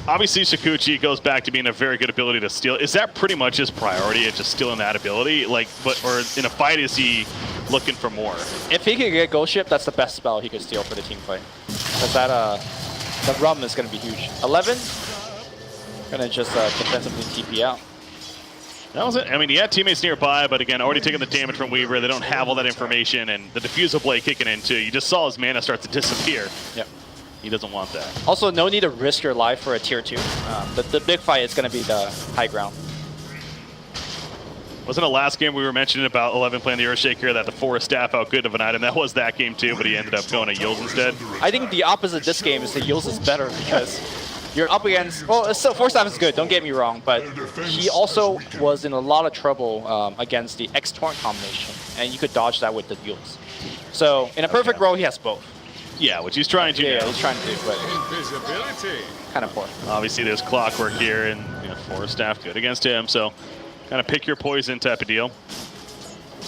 Speaker 5: obviously Sakuchi goes back to being a very good ability to steal. Is that pretty much his priority? It's just stealing that ability, like, or in a fight, is he looking for more?
Speaker 7: If he could get Ghost Ship, that's the best spell he could steal for the team fight. Because that the rum is going to be huge. 11, going to just defensively TP out.
Speaker 5: That was it. I mean, he had teammates nearby, but again, already taking the damage from Weaver. They don't have all that information, and the Diffusal Blade kicking in too. You just saw his mana start to disappear.
Speaker 7: Yep.
Speaker 5: He doesn't want that.
Speaker 7: Also, no need to risk your life for a tier 2. The big fight is going to be the high ground.
Speaker 5: Wasn't it last game we were mentioning about 11 playing the Earthshaker that the Forest Staff how good of an item? That was that game too, but he ended up going to Yields instead.
Speaker 7: I think the opposite this game is that Yields is better because you're up against, well, still, Forest Staff is good, don't get me wrong, but he also was in a lot of trouble against the X-Torrent combination, and you could dodge that with the Yields. So in a perfect row, he has both.
Speaker 5: Yeah, which he's trying to.
Speaker 7: Yeah,
Speaker 5: now.
Speaker 7: he's trying to do, but kind of poor.
Speaker 5: Obviously, there's clockwork here, and Force Staff good against him, so kind of pick your poison type of deal.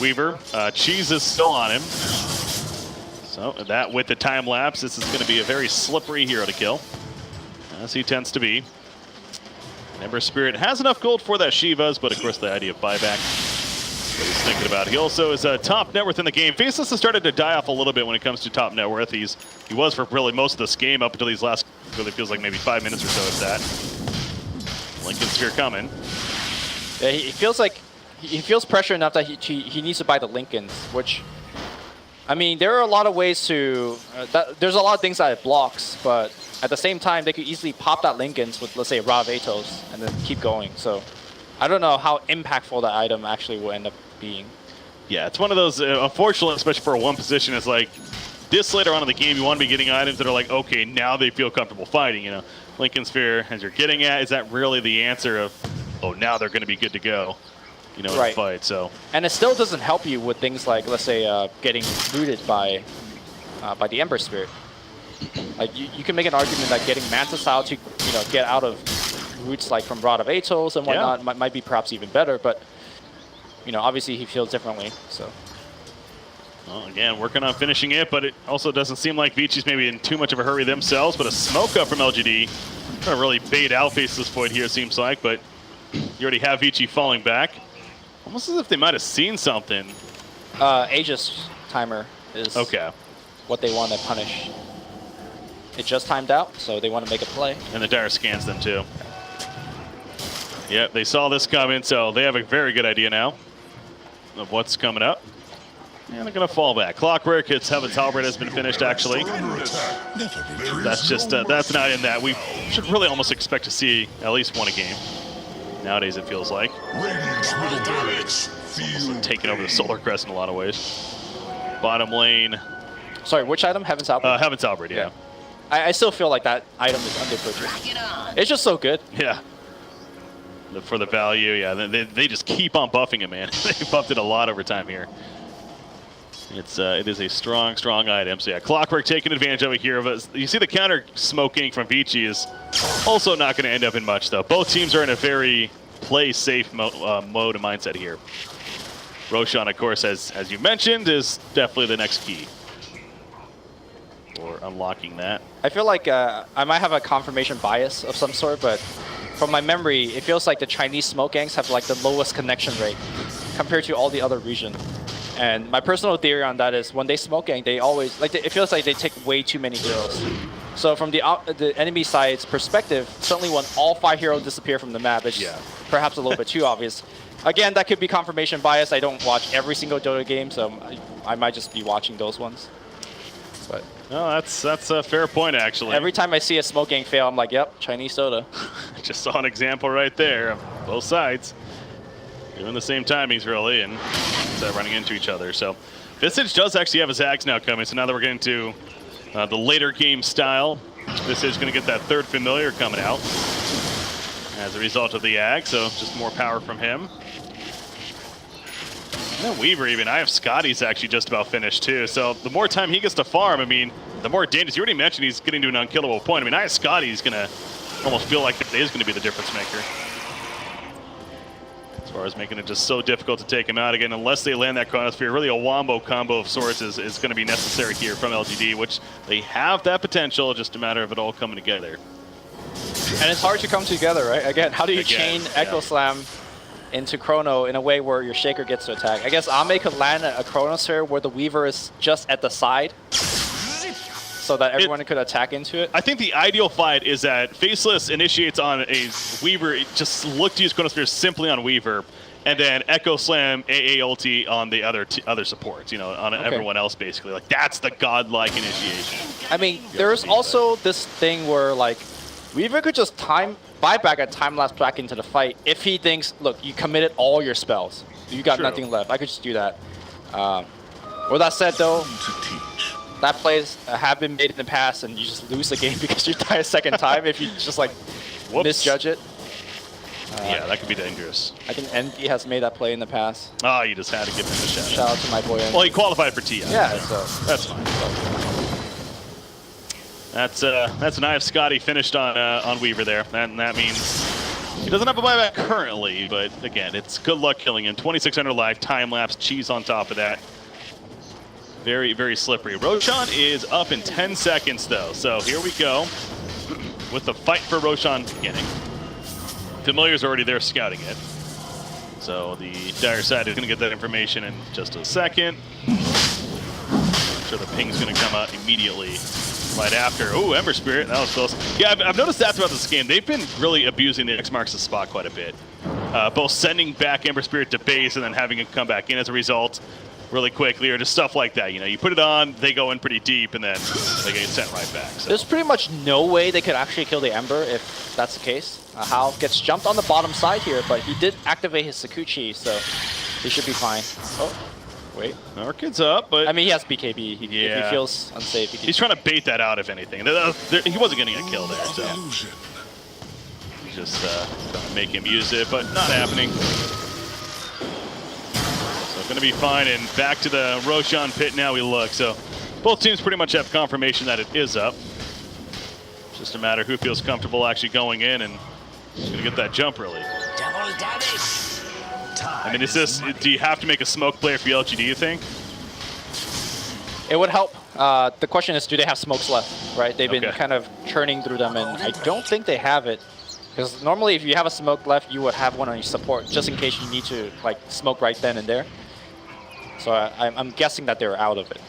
Speaker 5: Weaver, Cheese is still on him. So that with the time lapse, this is going to be a very slippery hero to kill, as he tends to be. Ember Spirit has enough gold for that Shivas, but of course the idea of buyback, what he's thinking about. He also is a top net worth in the game. Faceless has started to die off a little bit when it comes to top net worth. He was for really most of this game up until these last, really feels like maybe 5 minutes or so at that. Lincoln Sphere coming.
Speaker 7: Yeah, he feels like he feels pressure enough that he needs to buy the Lincolns, which, I mean, there are a lot of ways to, there's a lot of things that it blocks, but at the same time, they could easily pop that Lincolns with, let's say, Rod of Atos and then keep going. So I don't know how impactful that item actually will end up being.
Speaker 5: Yeah, it's one of those, unfortunately, especially for one position, it's like this later on in the game, you want to be getting items that are like, okay, now they feel comfortable fighting, Lincoln Sphere, as you're getting at, is that really the answer of, oh, now they're going to be good to go, in the fight, so.
Speaker 7: And it still doesn't help you with things like, let's say, getting looted by the Ember Spirit. Like, you can make an argument that getting Mantis out to, get out of routes like from Rod of Atos and whatnot might be perhaps even better, but, obviously he feels differently, so.
Speaker 5: Well, again, working on finishing it, but it also doesn't seem like Vici's maybe in too much of a hurry themselves, but a smoke up from LGD. Trying to really bait out Faceless Void here, it seems like, but you already have Vici falling back. Almost as if they might have seen something.
Speaker 7: Aegis timer is
Speaker 5: okay.
Speaker 7: What they want to punish. It just timed out, so they want to make a play.
Speaker 5: And the Dire scans them too. Yep, they saw this coming, so they have a very good idea now of what's coming up. And they're going to fall back. Clockwork, its Heaven's Halberd has been finished, actually. That's just, that's not in that. We should really almost expect to see at least one a game. Nowadays, it feels like. Also taking over the Solar Crest in a lot of ways. Bottom lane.
Speaker 7: Sorry, which item? Heaven's Halberd?
Speaker 5: Heaven's Halberd, yeah.
Speaker 7: I still feel like that item is underpurchased. It's just so good.
Speaker 5: Yeah. For the value, yeah. They just keep on buffing it, man. They buffed it a lot over time here. It is a strong, strong item. So yeah, Clockwork taking advantage of it here. But you see the counter smoking from Vici is also not going to end up in much, though. Both teams are in a very play-safe mode and mindset here. Roshan, of course, as you mentioned, is definitely the next key for unlocking that.
Speaker 7: I feel like I might have a confirmation bias of some sort, but from my memory, it feels like the Chinese smoke gangs have like the lowest connection rate compared to all the other regions. And my personal theory on that is when they smoke gang, they always, it feels like they take way too many heroes. So from the enemy side's perspective, certainly when all 5 heroes disappear from the map, it's perhaps a little bit too obvious. Again, that could be confirmation bias. I don't watch every single Dota game, so I might just be watching those ones. But
Speaker 5: no, that's a fair point, actually.
Speaker 7: Every time I see a smoke gang fail, I'm like, yep, Chinese Dota.
Speaker 5: Just saw an example right there of both sides doing the same timings, really, and running into each other. So Visage does actually have his Zags now coming, so now that we're getting to the later game style, Visage is going to get that 3rd familiar coming out as a result of the Ag, so just more power from him. And Weaver even, I have Scotty's actually just about finished too, so the more time he gets to farm, I mean, the more dangerous. You already mentioned he's getting to an unkillable point. I mean, I have Scotty's going to almost feel like it is going to be the difference maker. As far as making it just so difficult to take him out again, unless they land that Chronosphere. Really a wombo combo of sorts is going to be necessary here from LGD, which they have that potential, just a matter of it all coming together.
Speaker 7: And it's hard to come together, right? Again, how do you chain Echo Slam into Chrono in a way where your Shaker gets to attack? I guess Ame could land a Chronosphere where the Weaver is just at the side, so that everyone could attack into it.
Speaker 5: I think the ideal fight is that Faceless initiates on a Weaver, just look to use Chronosphere simply on Weaver, and then Echo Slam AA ulti on the other supports, on everyone else basically. Like, that's the godlike initiation.
Speaker 7: I mean, there's also this thing where like Weaver could just buy back a time lapse back into the fight if he thinks, look, you committed all your spells, you got nothing left. I could just do that. With that said, though, that plays have been made in the past, and you just lose the game because you die a 2nd time if you just like misjudge it.
Speaker 5: Yeah, that could be dangerous.
Speaker 7: I think ND has made that play in the past.
Speaker 5: Oh, you just had to give him a shout.
Speaker 7: Shout out to my boy.
Speaker 5: Well, he qualified for TI.
Speaker 7: Yeah, so
Speaker 5: that's fine. That's an eye of Scotty finished on Weaver there, and that means he doesn't have a buyback currently, but again, it's good luck killing him. 2600 life, time lapse, cheese on top of that. Very, very slippery. Roshan is up in 10 seconds though, so here we go with the fight for Roshan beginning. Familiar's already there scouting it. So the dire side is going to get that information in just a second. I'm sure the ping's going to come out immediately right after. Oh, Ember Spirit, that was close. Yeah, I've noticed that throughout this game. They've been really abusing the X marks the spot quite a bit. Both sending back Ember Spirit to base and then having it come back in as a result really quickly, or just stuff like that. You know, you put it on, they go in pretty deep, and then they get sent right back. So.
Speaker 7: There's pretty much no way they could actually kill the Ember if that's the case. Hao gets jumped on the bottom side here, but he did activate his Sakuchi, so he should be fine. Oh, wait.
Speaker 5: Orchid's up, but...
Speaker 7: I mean, he has BKB. If he feels unsafe, he can...
Speaker 5: He's trying to bait that out, if anything. He wasn't getting a kill there, so... He's just trying to make him use it, but not happening. Going to be fine, and back to the Roshan pit now we look. So both teams pretty much have confirmation that it is up. It's just a matter who feels comfortable actually going in and going to get that jump really. I mean, do you have to make a smoke player for LGD, you think?
Speaker 7: It would help. The question is, do they have smokes left, right? They've been kind of churning through them, and I don't think they have it. Because normally if you have a smoke left, you would have one on your support, just in case you need to like smoke right then and there. So I'm guessing that they're out of it.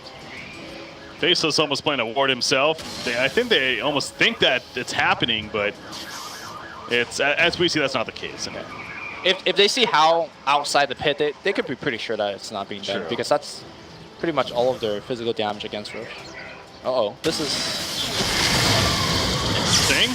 Speaker 5: Faceless almost playing a ward himself. I think they almost think that it's happening, but it's as we see, that's not the case. And
Speaker 7: if they see Hao outside the pit, they could be pretty sure that it's not being done, because that's pretty much all of their physical damage against Roche. Uh-oh, this is...
Speaker 5: Interesting.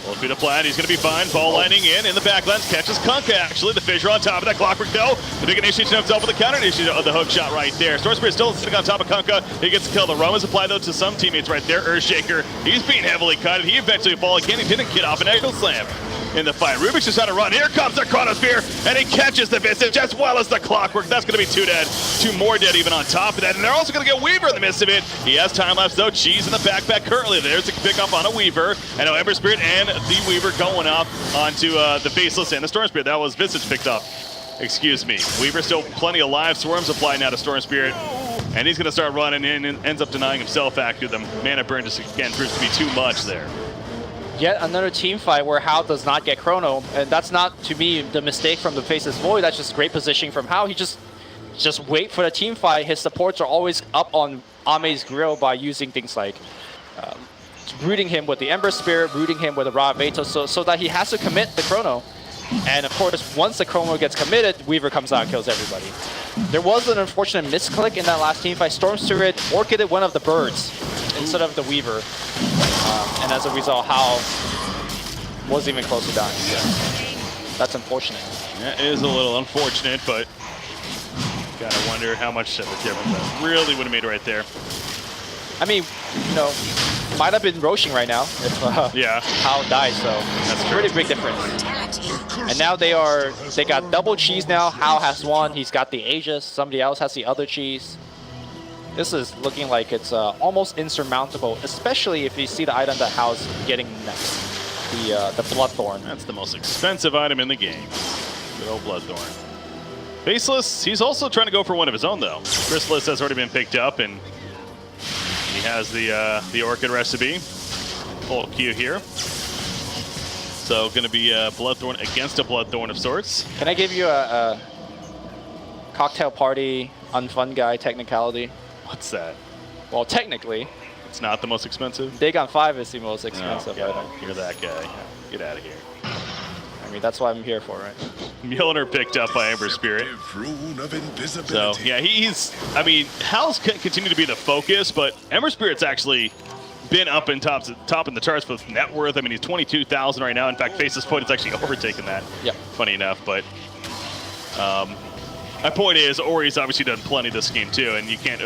Speaker 5: Full speed of plan, he's going to be fine. Ball landing in the back lens, catches Kunkka actually. The fissure on top of that. Clockwork though. The big initiation himself with the counter initiation of the hook shot right there. Storm Spirit still sitting on top of Kunkka. He gets the kill. The roam is applied though to some teammates right there. Earthshaker, he's being heavily cut. He eventually fall again. He didn't get off an ankle slam in the fight. Rubik's just trying to run. Here comes the Chronosphere, and he catches the Visage as well as the Clockwork. That's going to be 2 dead. 2 more dead even on top of that. And they're also going to get Weaver in the midst of it. He has time lapse though. Cheese in the backpack currently. There's a pick up on a Weaver. And now Ember Spirit and the Weaver going up onto the Faceless and the Storm Spirit. That was Visage picked up. Excuse me. Weaver still plenty alive. Swarms applied now to Storm Spirit. And he's going to start running in and ends up denying himself actually. The mana burn just again proves to be too much there.
Speaker 7: Yet another team fight where Hao does not get Chrono, and that's not, to me, the mistake from the Faceless Void. That's just great positioning from Hao. He just wait for the team fight. His supports are always up on Ame's grill by using things like rooting him with the Ember Spirit, rooting him with the Ra Veta, so that he has to commit the Chrono. And of course, once the Chrono gets committed, Weaver comes out and kills everybody. There was an unfortunate misclick in that last team fight. Storm Spirit orchided one of the birds instead of the Weaver. And as a result, Hao wasn't even close to dying. That's unfortunate.
Speaker 5: That is a little unfortunate, but gotta wonder how much of a difference that really would have made right there.
Speaker 7: I mean, you know, might have been roaching right now if Hao died, so that's a pretty big difference. And now they got double cheese now. Hao has one, he's got the Aegis, somebody else has the other cheese. This is looking like it's almost insurmountable, especially if you see the item that Hao's getting next, the Bloodthorn.
Speaker 5: That's the most expensive item in the game. Good old Bloodthorn. Faceless, he's also trying to go for one of his own though. Chrysalis has already been picked up, and he has the Orchid recipe. Full queue here. So going to be a Bloodthorn against a Bloodthorn of sorts.
Speaker 7: Can I give you a cocktail party unfun guy technicality?
Speaker 5: What's that?
Speaker 7: Well, technically,
Speaker 5: it's not the most expensive.
Speaker 7: Dagon 5 is the most expensive item.
Speaker 5: You're that guy. Get out of here.
Speaker 7: I mean, that's what I'm here for, right?
Speaker 5: Mjolnir picked up by Ember Spirit. So yeah, I mean, Hal's continue to be the focus, but Ember Spirit's actually been up in top in the charts with net worth. I mean, he's 22,000 right now. In fact, Faceless Point has actually overtaken that.
Speaker 7: Yeah.
Speaker 5: Funny enough, but my point is, Ori's obviously done plenty this game too, and you can't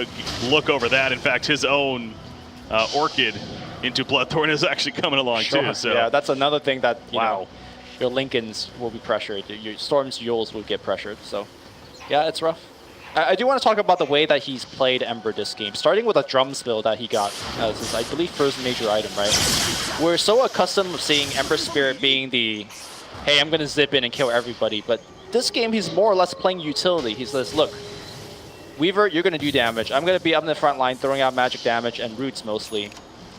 Speaker 5: look over that. In fact, his own Orchid into Bloodthorn is actually coming along too. So
Speaker 7: yeah, that's another thing that you know, your Lincolns will be pressured. Your Storm's Yules will get pressured. So yeah, it's rough. I do want to talk about the way that he's played Ember this game, starting with a drums build that he got as his, I believe, first major item, right? We're so accustomed to seeing Ember Spirit being the, hey, I'm going to zip in and kill everybody, but this game he's more or less playing utility. He says, look, Weaver, you're going to do damage. I'm going to be up in the front line throwing out magic damage and roots mostly.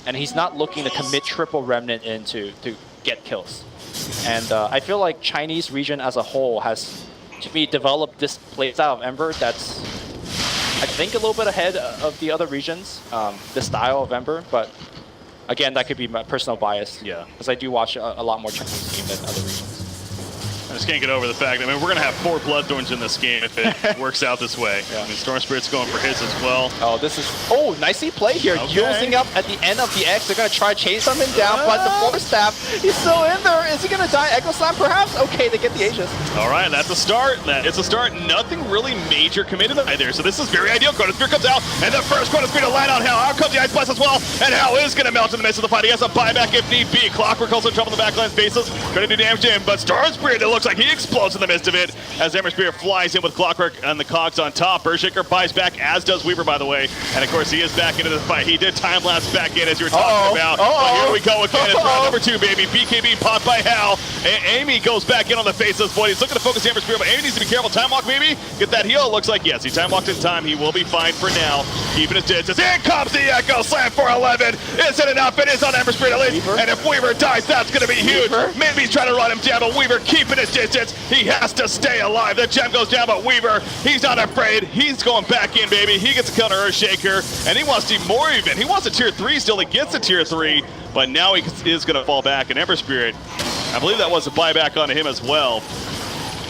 Speaker 7: And he's not looking to commit triple Remnant in to get kills. And I feel like Chinese region as a whole has, to me, developed this playstyle of Ember that's, I think, a little bit ahead of the other regions, the style of Ember. But again, that could be my personal bias.
Speaker 5: Yeah.
Speaker 7: Because I do watch a lot more Chinese team than other regions.
Speaker 5: I just can't get over the fact. I mean, we're going to have 4 Bloodthorns in this game if it works out this way.
Speaker 7: Yeah.
Speaker 5: I mean, Storm Spirit's going for his as well.
Speaker 7: Oh, this is... Oh, nicely played here.
Speaker 5: Okay.
Speaker 7: Using up at the end of the X. They're going to try to chase something down, but the Force Staff, he's still in there. Is he going to die? Echo Slam, perhaps? Okay, they get the Aegis.
Speaker 5: All right, that's a start. It's a start. Nothing really major committed either, so this is very ideal. Chronosphere comes out, and the first Chronosphere to land on Hal. Out comes the Ice Blast as well, and Hal is going to melt in the midst of the fight. He has a buyback if need be. Clockwork also in trouble in the backline spaces. Trying to do damage to him, but Storm Spirit, it looks like he explodes in the midst of it as Ember Spirit flies in with Clockwork and the cogs on top. Berserker buys back, as does Weaver, by the way. And of course, he is back into the fight. He did time lapse back in, as you were talking about. But here we go again. It's round number 2, baby. BKB popped by Hal. And Amy goes back in on the face of this boy. He's looking to focus Ember Spirit, but Amy needs to be careful. Time walk, maybe. Get that heal. It looks like, yes, he time walked in time. He will be fine for now. Keeping his distance. In comes the Echo Slam for 11. Is it enough? It is on Ember Spirit at least.
Speaker 7: Weaver.
Speaker 5: And if Weaver dies, that's going to be huge.
Speaker 7: Weaver.
Speaker 5: Maybe he's trying to run him down, but Weaver keeping his distance. He has to stay alive. The gem goes down, but Weaver, he's not afraid. He's going back in, baby. He gets a counter Earthshaker, and he wants to do more even. He wants a tier 3 still. He gets a tier 3, but now he is going to fall back. And Ember Spirit, I believe that was a buyback onto him as well.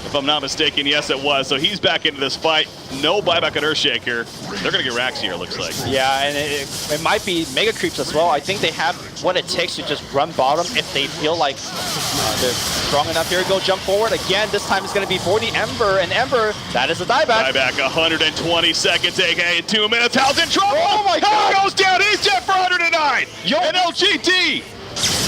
Speaker 5: If I'm not mistaken, yes, it was. So he's back into this fight. No buyback on Earthshaker. They're going to get racks here, it looks like.
Speaker 7: Yeah, and it might be Mega Creeps as well. I think they have what it takes to just run bottom if they feel like they're strong enough. Here we go, jump forward. Again, this time it's going to be for the Ember, and Ember, that is a dieback.
Speaker 5: Buyback, 120 seconds, aka 2 minutes. Hal's in trouble.
Speaker 7: Oh my God.
Speaker 5: Hal goes down. He's dead for 109.
Speaker 7: Yo.
Speaker 5: And LGD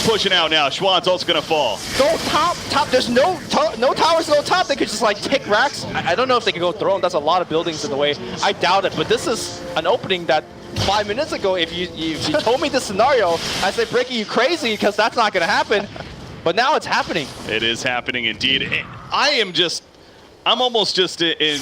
Speaker 5: pushing out now. Schwann's also going to fall.
Speaker 7: Go top. There's no towers to go top. They could just like take racks. I don't know if they can go throw them. That's a lot of buildings in the way. I doubt it, but this is an opening that 5 minutes ago, if you told me this scenario, I said, Bricky, you crazy, because that's not going to happen. But now it's happening.
Speaker 5: It is happening indeed. I'm almost just in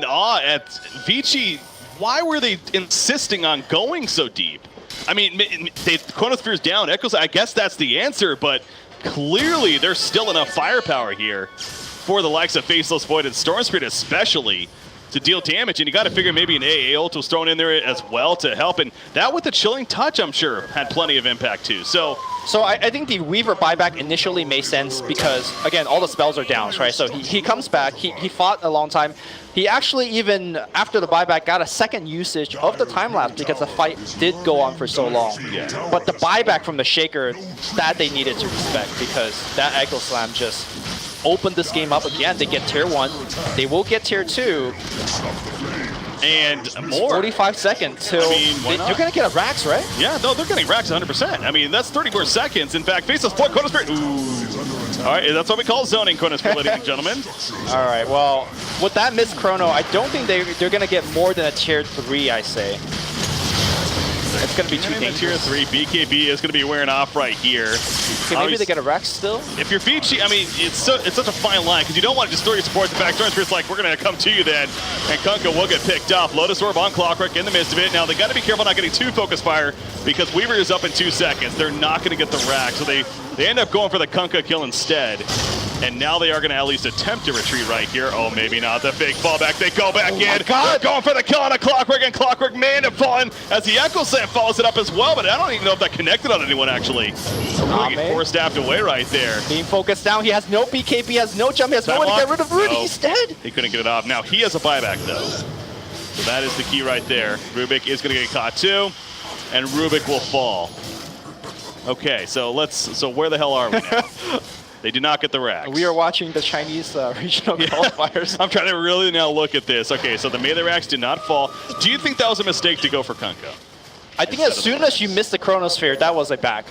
Speaker 5: awe at Vici. Why were they insisting on going so deep? I mean, Chronosphere's down. Echoes, I guess that's the answer, but clearly there's still enough firepower here for the likes of Faceless Void and Storm Spirit especially to deal damage, and you got to figure maybe an AA ult was thrown in there as well to help, and that with the Chilling Touch, I'm sure, had plenty of impact too. So
Speaker 7: I think the Weaver buyback initially made sense because, again, all the spells are down, right? So he comes back, he fought a long time. He actually, even after the buyback, got a second usage of the time-lapse because the fight did go on for so long.
Speaker 5: Yeah.
Speaker 7: But the buyback from the Shaker, that they needed to respect because that Echo Slam just opened this game up again. They get tier 1, they will get tier 2.
Speaker 5: And more.
Speaker 7: 45 seconds till you're going to get a Rax, right?
Speaker 5: Yeah, no, they're getting racks 100%. I mean, that's 30 more seconds. In fact, Faceless Void, Chronosphere. Ooh. All right, that's what we call zoning, Chronosphere, ladies and gentlemen.
Speaker 7: All right, well, with that missed chrono, I don't think they're going to get more than a tier 3, I say. It's going to be too dangerous.
Speaker 5: Tier 3, BKB is going to be wearing off right here.
Speaker 7: Okay, maybe they get a Rex still?
Speaker 5: If you're Vici, I mean, it's such a fine line because you don't want to just throw your support. The fact Stormspirit's like, we're going to come to you then. And Kunkka will get picked up. Lotus Orb on Clockwork in the midst of it. Now, they got to be careful not getting too focus fire because Weaver is up in 2 seconds. They're not going to get the rack. So they end up going for the Kunkka kill instead. And now they are going to at least attempt to retreat right here. Oh, maybe not. The fake fallback. They go back in. They're going for the kill on a Clockwork, and Clockwork may end up falling as the Echo Slam follows it up as well, but I don't even know if that connected on anyone, actually. Getting force staffed away right there.
Speaker 7: Being focused down. He has no BKB, he has no jump, he has no way to get rid of Rudy. He's dead.
Speaker 5: He couldn't get it off. Now, he has a buyback, though. So that is the key right there. Rubik is going to get caught, too, and Rubik will fall. Okay, so where the hell are we now? They do not get the racks.
Speaker 7: We are watching the Chinese regional qualifiers.
Speaker 5: I'm trying to really now look at this. Okay, so the melee racks did not fall. Do you think that was a mistake to go for Kunkka?
Speaker 7: I think as soon as you missed the Chronosphere, that was a back.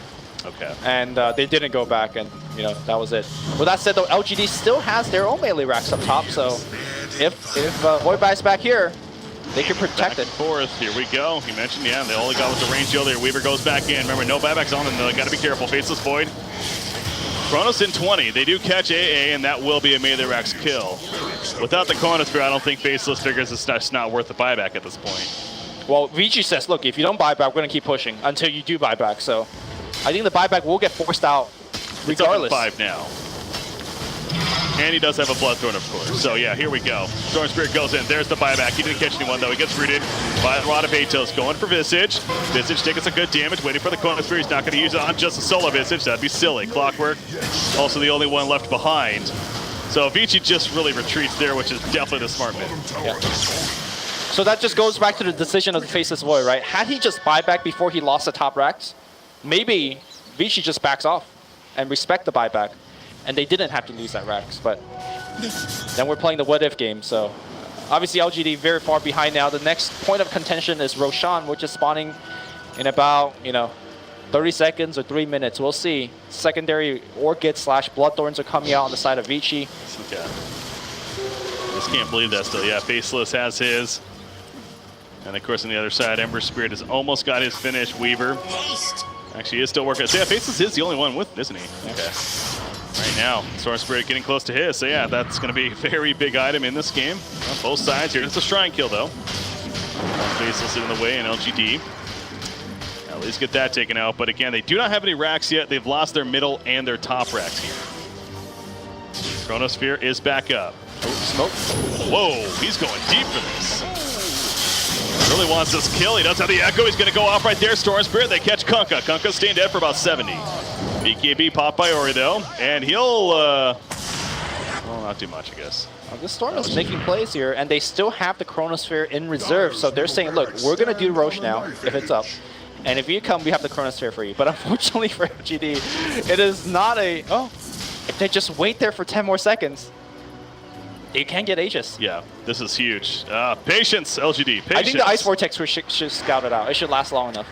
Speaker 5: Okay.
Speaker 7: And they didn't go back, and that was it. With that said, though, LGD still has their own melee racks up top, so if Void buys back here, they can protect
Speaker 5: Back
Speaker 7: it.
Speaker 5: and forth. Here we go. You mentioned, yeah, they only got with the range deal there. Weaver goes back in. Remember, no buybacks on them, though. Got to be careful. Faceless Void. Chronos in 20. They do catch AA, and that will be a melee Rex kill. Without the Chronosphere, I don't think Faceless figures it's just not worth the buyback at this point.
Speaker 7: Well, Vici says, look, if you don't buy back, we're going to keep pushing until you do buy back. So I think the buyback will get forced out regardless.
Speaker 5: It's up to 5 now. And he does have a Bloodthorn, of course. So yeah, here we go. Storm Spirit goes in. There's the buyback. He didn't catch anyone, though. He gets rooted by a lot of Atos. Going for Visage. Visage taking some good damage. Waiting for the Chronosphere. He's not going to use it on just a solo Visage. That'd be silly. Clockwork, also the only one left behind. So Vici just really retreats there, which is definitely the smart move.
Speaker 7: Yeah. So that just goes back to the decision of the Faceless Void, right? Had he just buyback before he lost the top racks, maybe Vici just backs off and respect the buyback. And they didn't have to lose that racks, but then we're playing the what if game, so obviously LGD very far behind now. The next point of contention is Roshan, which is spawning in about, 30 seconds or 3 minutes. We'll see. Secondary Orchid / Bloodthorns are coming out on the side of Vici.
Speaker 5: Okay. Just can't believe that still. Yeah, Faceless has his. And of course on the other side, Ember Spirit has almost got his finish. Weaver actually is still working. So yeah, Faceless is the only one with, isn't he? Okay. Right now, Storm Spirit getting close to his. So yeah, that's going to be a very big item in this game. On both sides here. It's a Shrine kill though. Faceless in the way and LGD. At least get that taken out. But again, they do not have any racks yet. They've lost their middle and their top racks here. Chronosphere is back up.
Speaker 7: Oh, smoke.
Speaker 5: Whoa, he's going deep for this. Really wants this kill. He does have the echo. He's going to go off right there. Storm Spirit. They catch Kunkka. Kunkka's staying dead for about 70. BKB popped by Ori though, and he'll, well, not too much, I guess.
Speaker 7: This Storm is making plays here, and they still have the Chronosphere in reserve, so they're saying, look, we're going to do Roche now, if it's up. And if you come, we have the Chronosphere for you. But unfortunately for LGD, it is not a, if they just wait there for 10 more seconds, they can get Aegis.
Speaker 5: Yeah, this is huge. Patience, LGD, patience.
Speaker 7: I think the Ice Vortex should scout it out. It should last long enough.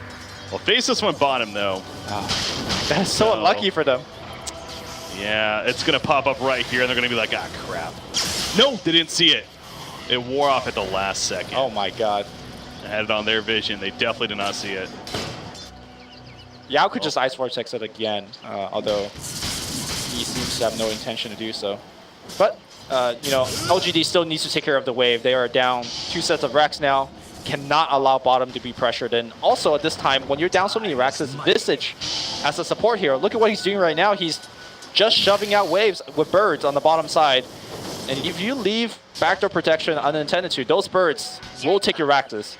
Speaker 5: Well, Faceless went bottom, though.
Speaker 7: That's so unlucky for them.
Speaker 5: Yeah, it's going to pop up right here, and they're going to be like, ah, crap. No, they didn't see it. It wore off at the last second.
Speaker 7: Oh, my God.
Speaker 5: They had it on their vision. They definitely did not see it.
Speaker 7: Yao could just Ice Vortex it again, although he seems to have no intention to do so. But, LGD still needs to take care of the wave. They are down 2 sets of racks now. Cannot allow bottom to be pressured. And also at this time, when you're down so many racks, it's Visage as a support hero. Look at what he's doing right now. He's just shoving out waves with birds on the bottom side. And if you leave backdoor protection unintended to, those birds will take your Rakdos.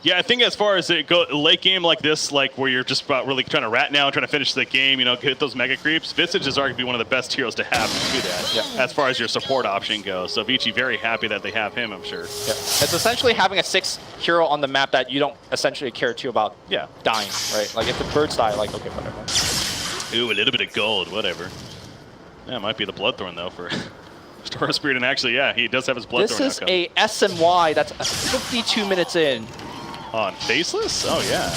Speaker 5: Yeah, I think as far as it go late game like this, like where you're just about really trying to rat now and trying to finish the game, get those mega creeps, Visage is arguably one of the best heroes to have to do that, as far as your support option goes. So Vici very happy that they have him, I'm sure.
Speaker 7: Yeah. It's essentially having a 6th hero on the map that you don't essentially care too about dying, right? Like if the birds die, like, okay, whatever.
Speaker 5: Ooh, a little bit of gold, whatever. Yeah, it might be the Bloodthorn though for Storm Spirit, and actually, yeah, he does have his Bloodthorn.
Speaker 7: This is a SMY that's 52 minutes in.
Speaker 5: On Faceless? Oh, yeah.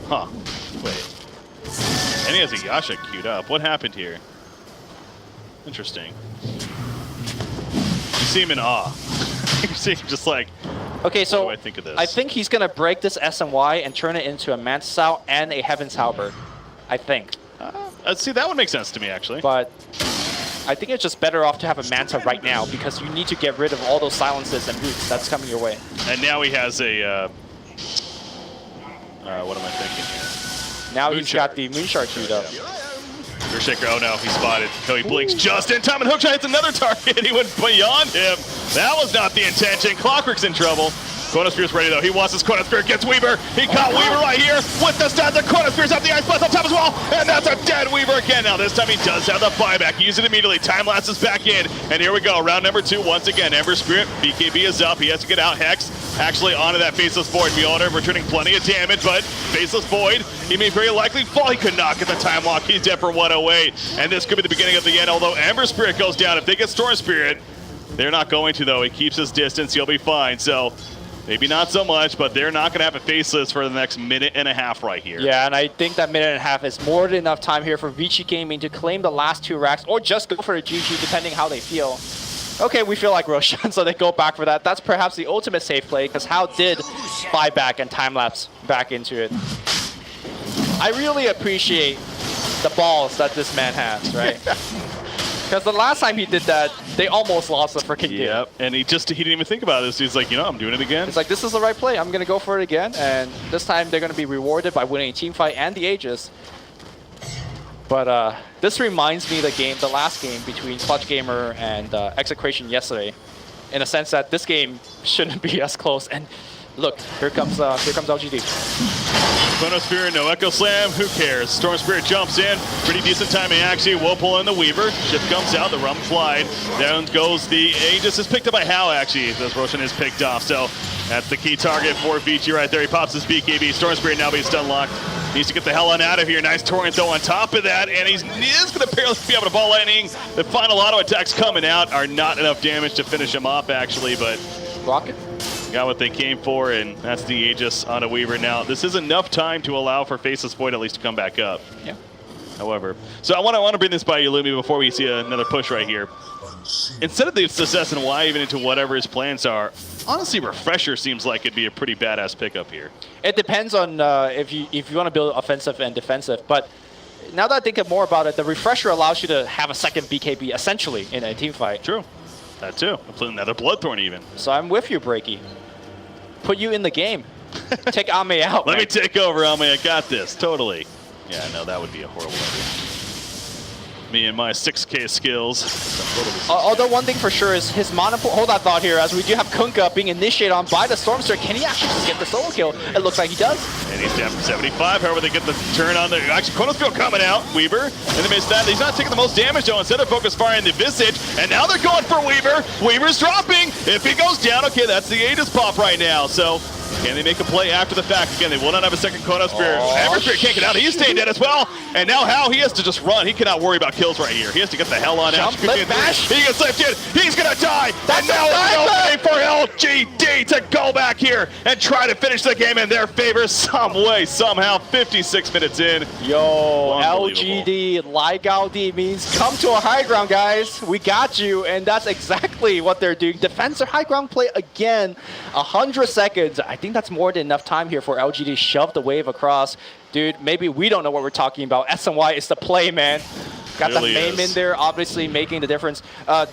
Speaker 5: Huh. Wait. And he has a Yasha queued up. What happened here? Interesting. You see him in awe. You see him just like,
Speaker 7: okay, so
Speaker 5: what do I think of this?
Speaker 7: I think he's going to break this SMY and turn it into a Mantis Sow and a Heaven's Halberd. I think.
Speaker 5: See, that would make sense to me, actually.
Speaker 7: But I think it's just better off to have a Manta right now because you need to get rid of all those silences and roots that's coming your way.
Speaker 5: And now he has a, what am I thinking here?
Speaker 7: Now he's got the Moonshard queued up.
Speaker 5: Shaker, oh no, he's spotted. No, he blinks just in time, and Hookshot hits another target. He went beyond him. That was not the intention. Clockwork's in trouble. Chronosphere's ready though. He wants his Chronosphere, gets Weaver. He caught Weaver right here with the stun. The Chronosphere's up the Ice Blast on top as well. And that's a dead Weaver again. Now this time he does have the buyback. Use it immediately. Time lapse is back in. And here we go. Round number 2 once again. Ember Spirit, BKB is up. He has to get out. Hex actually onto that Faceless Void. Mjolnir returning plenty of damage, but Faceless Void, he may very likely fall. He could not get the time lock. He's dead for 108. And this could be the beginning of the end, although Ember Spirit goes down. If they get Storm Spirit, they're not going to though. He keeps his distance. He'll be fine. So maybe not so much, but they're not going to have a Faceless for the next minute and a half right here.
Speaker 7: Yeah, and I think that minute and a half is more than enough time here for Vici Gaming to claim the last 2 racks, or just go for a GG depending how they feel. okay, we feel like Roshan, so they go back for that. That's perhaps the ultimate safe play, because Hao did buy back and time-lapse back into it. I really appreciate the balls that this man has, right? Because the last time he did that, they almost lost the freaking game.
Speaker 5: Yep, and he didn't even think about this. He's like, you know, I'm doing it again.
Speaker 7: It's like, this is the right play. I'm going to go for it again. And this time, they're going to be rewarded by winning a team fight and the Aegis. But this reminds me of the last game between Clutch Gamer and Execration yesterday, in a sense that this game shouldn't be as close. And look, here comes LGD.
Speaker 5: Chronosphere, no Echo Slam, who cares? Storm Spirit jumps in, pretty decent timing actually. Will pull in the Weaver, ship comes out, the Rum Flied. Down goes the Aegis, is picked up by Hao actually, as Roshan is picked off. So that's the key target for Vici right there. He pops his BKB, Storm Spirit now being stun locked. Needs to get the hell on out of here. Nice Torrent though on top of that, and he is going to barely be able to ball lightning. The final auto attacks coming out are not enough damage to finish him off actually, but
Speaker 7: Rocket.
Speaker 5: got what they came for, and that's the Aegis on a Weaver. Now, this is enough time to allow for Faceless Void at least to come back up.
Speaker 7: Yeah.
Speaker 5: However, so I want to bring this by you, Lumi, before we see another push right here. Instead of the success and why even into whatever his plans are, honestly, Refresher seems like it'd be a pretty badass pickup here.
Speaker 7: It depends on if you want to build offensive and defensive, but now that I think more about it, the Refresher allows you to have a second BKB essentially in a team fight.
Speaker 5: True. That too. Including another Bloodthorn even.
Speaker 7: So I'm with you, Breaky. Put you in the game. Take Ame out.
Speaker 5: Let me take over, Ame. I got this. Totally. Yeah, no, that would be a horrible idea. Me and my 6K skills.
Speaker 7: Although one thing for sure is his mana pool. Hold that thought here, as we do have Kunkka being initiated on by the Stormster. Can he actually just get the solo kill? It looks like he does.
Speaker 5: And he's down for 75. However, they get the turn on there. Actually, Chronosphere coming out. Weaver. And they missed that. He's not taking the most damage though. Instead of focus firing the Visage. And now they're going for Weaver. Weaver's dropping. If he goes down, okay, that's the Aegis pop right now. So can they make a play after the fact? Again, they will not have a second Chronosphere. Embersphere can't get out. He's staying dead as well. And now Hao, he has to just run. He cannot worry about kills right here. He has to get the hell on out.
Speaker 7: Jump, lift, bash.
Speaker 5: He gets lifted. He's going to die.
Speaker 7: That's
Speaker 5: and now
Speaker 7: a
Speaker 5: it's opening for LGD to go back here and try to finish the game in their favor some way, somehow. 56 minutes in.
Speaker 7: Yo, LGD, Gaudi means come to a high ground, guys. We got you. And that's exactly what they're doing. Defensive high ground play again. 100 seconds. I think that's more than enough time here for LGD to shove the wave across. Dude, maybe we don't know what we're talking about. SNY is the play, man. Got
Speaker 5: really
Speaker 7: the name
Speaker 5: is.
Speaker 7: in there, obviously making the difference.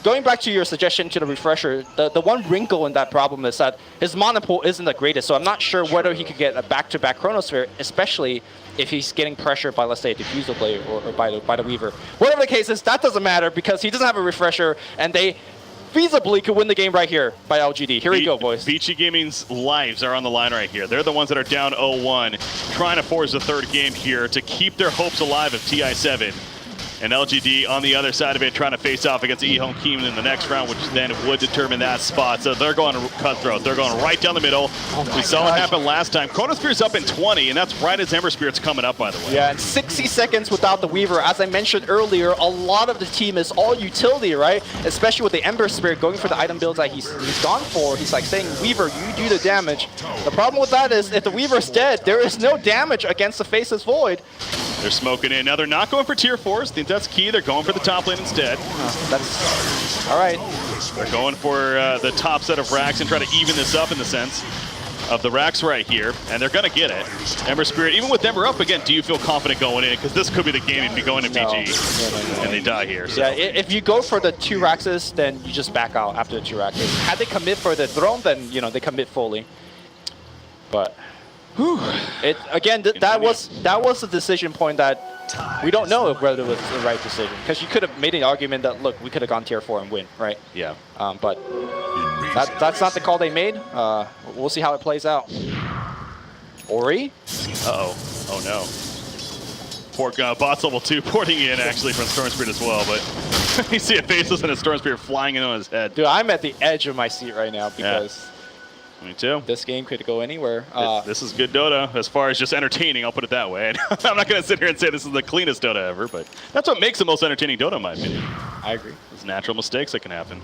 Speaker 7: Going back to your suggestion to the Refresher, the one wrinkle in that problem is that his mana pool isn't the greatest, so I'm not sure whether he could get a back-to-back Chronosphere, especially if he's getting pressured by, let's say, a Diffusal Blade or by the Weaver. Whatever the case is, that doesn't matter because he doesn't have a Refresher, and they feasibly could win the game right here by LGD. Here we go, boys.
Speaker 5: Vici Gaming's lives are on the line right here. They're the ones that are down 0-1, trying to force the third game here to keep their hopes alive of TI7. And LGD on the other side of it trying to face off against Ehon Keem in the next round, which then would determine that spot. So they're going cutthroat. They're going right down the middle. We saw what happened last time. Chronosphere's up in 20, and that's right as Ember Spirit's coming up, by the way.
Speaker 7: Yeah, and 60 seconds without the Weaver. As I mentioned earlier, a lot of the team is all utility, right? Especially with the Ember Spirit going for the item builds that he's gone for. He's like saying, Weaver, you do the damage. The problem with that is if the Weaver's dead, there is no damage against the Faceless Void.
Speaker 5: They're smoking in. Now they're not going for tier 4s. I think that's key. They're going for the top lane instead.
Speaker 7: That's all right.
Speaker 5: They're going for the top set of racks and try to even this up in the sense of the racks right here, and they're going to get it. Ember Spirit, even with Ember up again, do you feel confident going in? Because this could be the game if you go into PG and they die here. So.
Speaker 7: Yeah, if you go for the 2 Raxes, then you just back out after the 2 Raxes. Had they commit for the throne, then they commit fully. But again, that was a decision point that we don't know whether it was the right decision, because you could have made an argument that, look, we could have gone tier 4 and win, right?
Speaker 5: Yeah.
Speaker 7: But that's not the call they made. We'll see how it plays out. Ori?
Speaker 5: Uh-oh. Oh, no. Poor bot's level 2 porting in, actually, from Storm Spirit as well, but you see a Faceless and a Storm Spirit flying in on his head.
Speaker 7: Dude, I'm at the edge of my seat right now because...
Speaker 5: Yeah. Me too.
Speaker 7: This game could go anywhere.
Speaker 5: This is good Dota, as far as just entertaining, I'll put it that way. I'm not going to sit here and say this is the cleanest Dota ever, but that's what makes the most entertaining Dota, in my opinion.
Speaker 7: I agree.
Speaker 5: There's natural mistakes that can happen.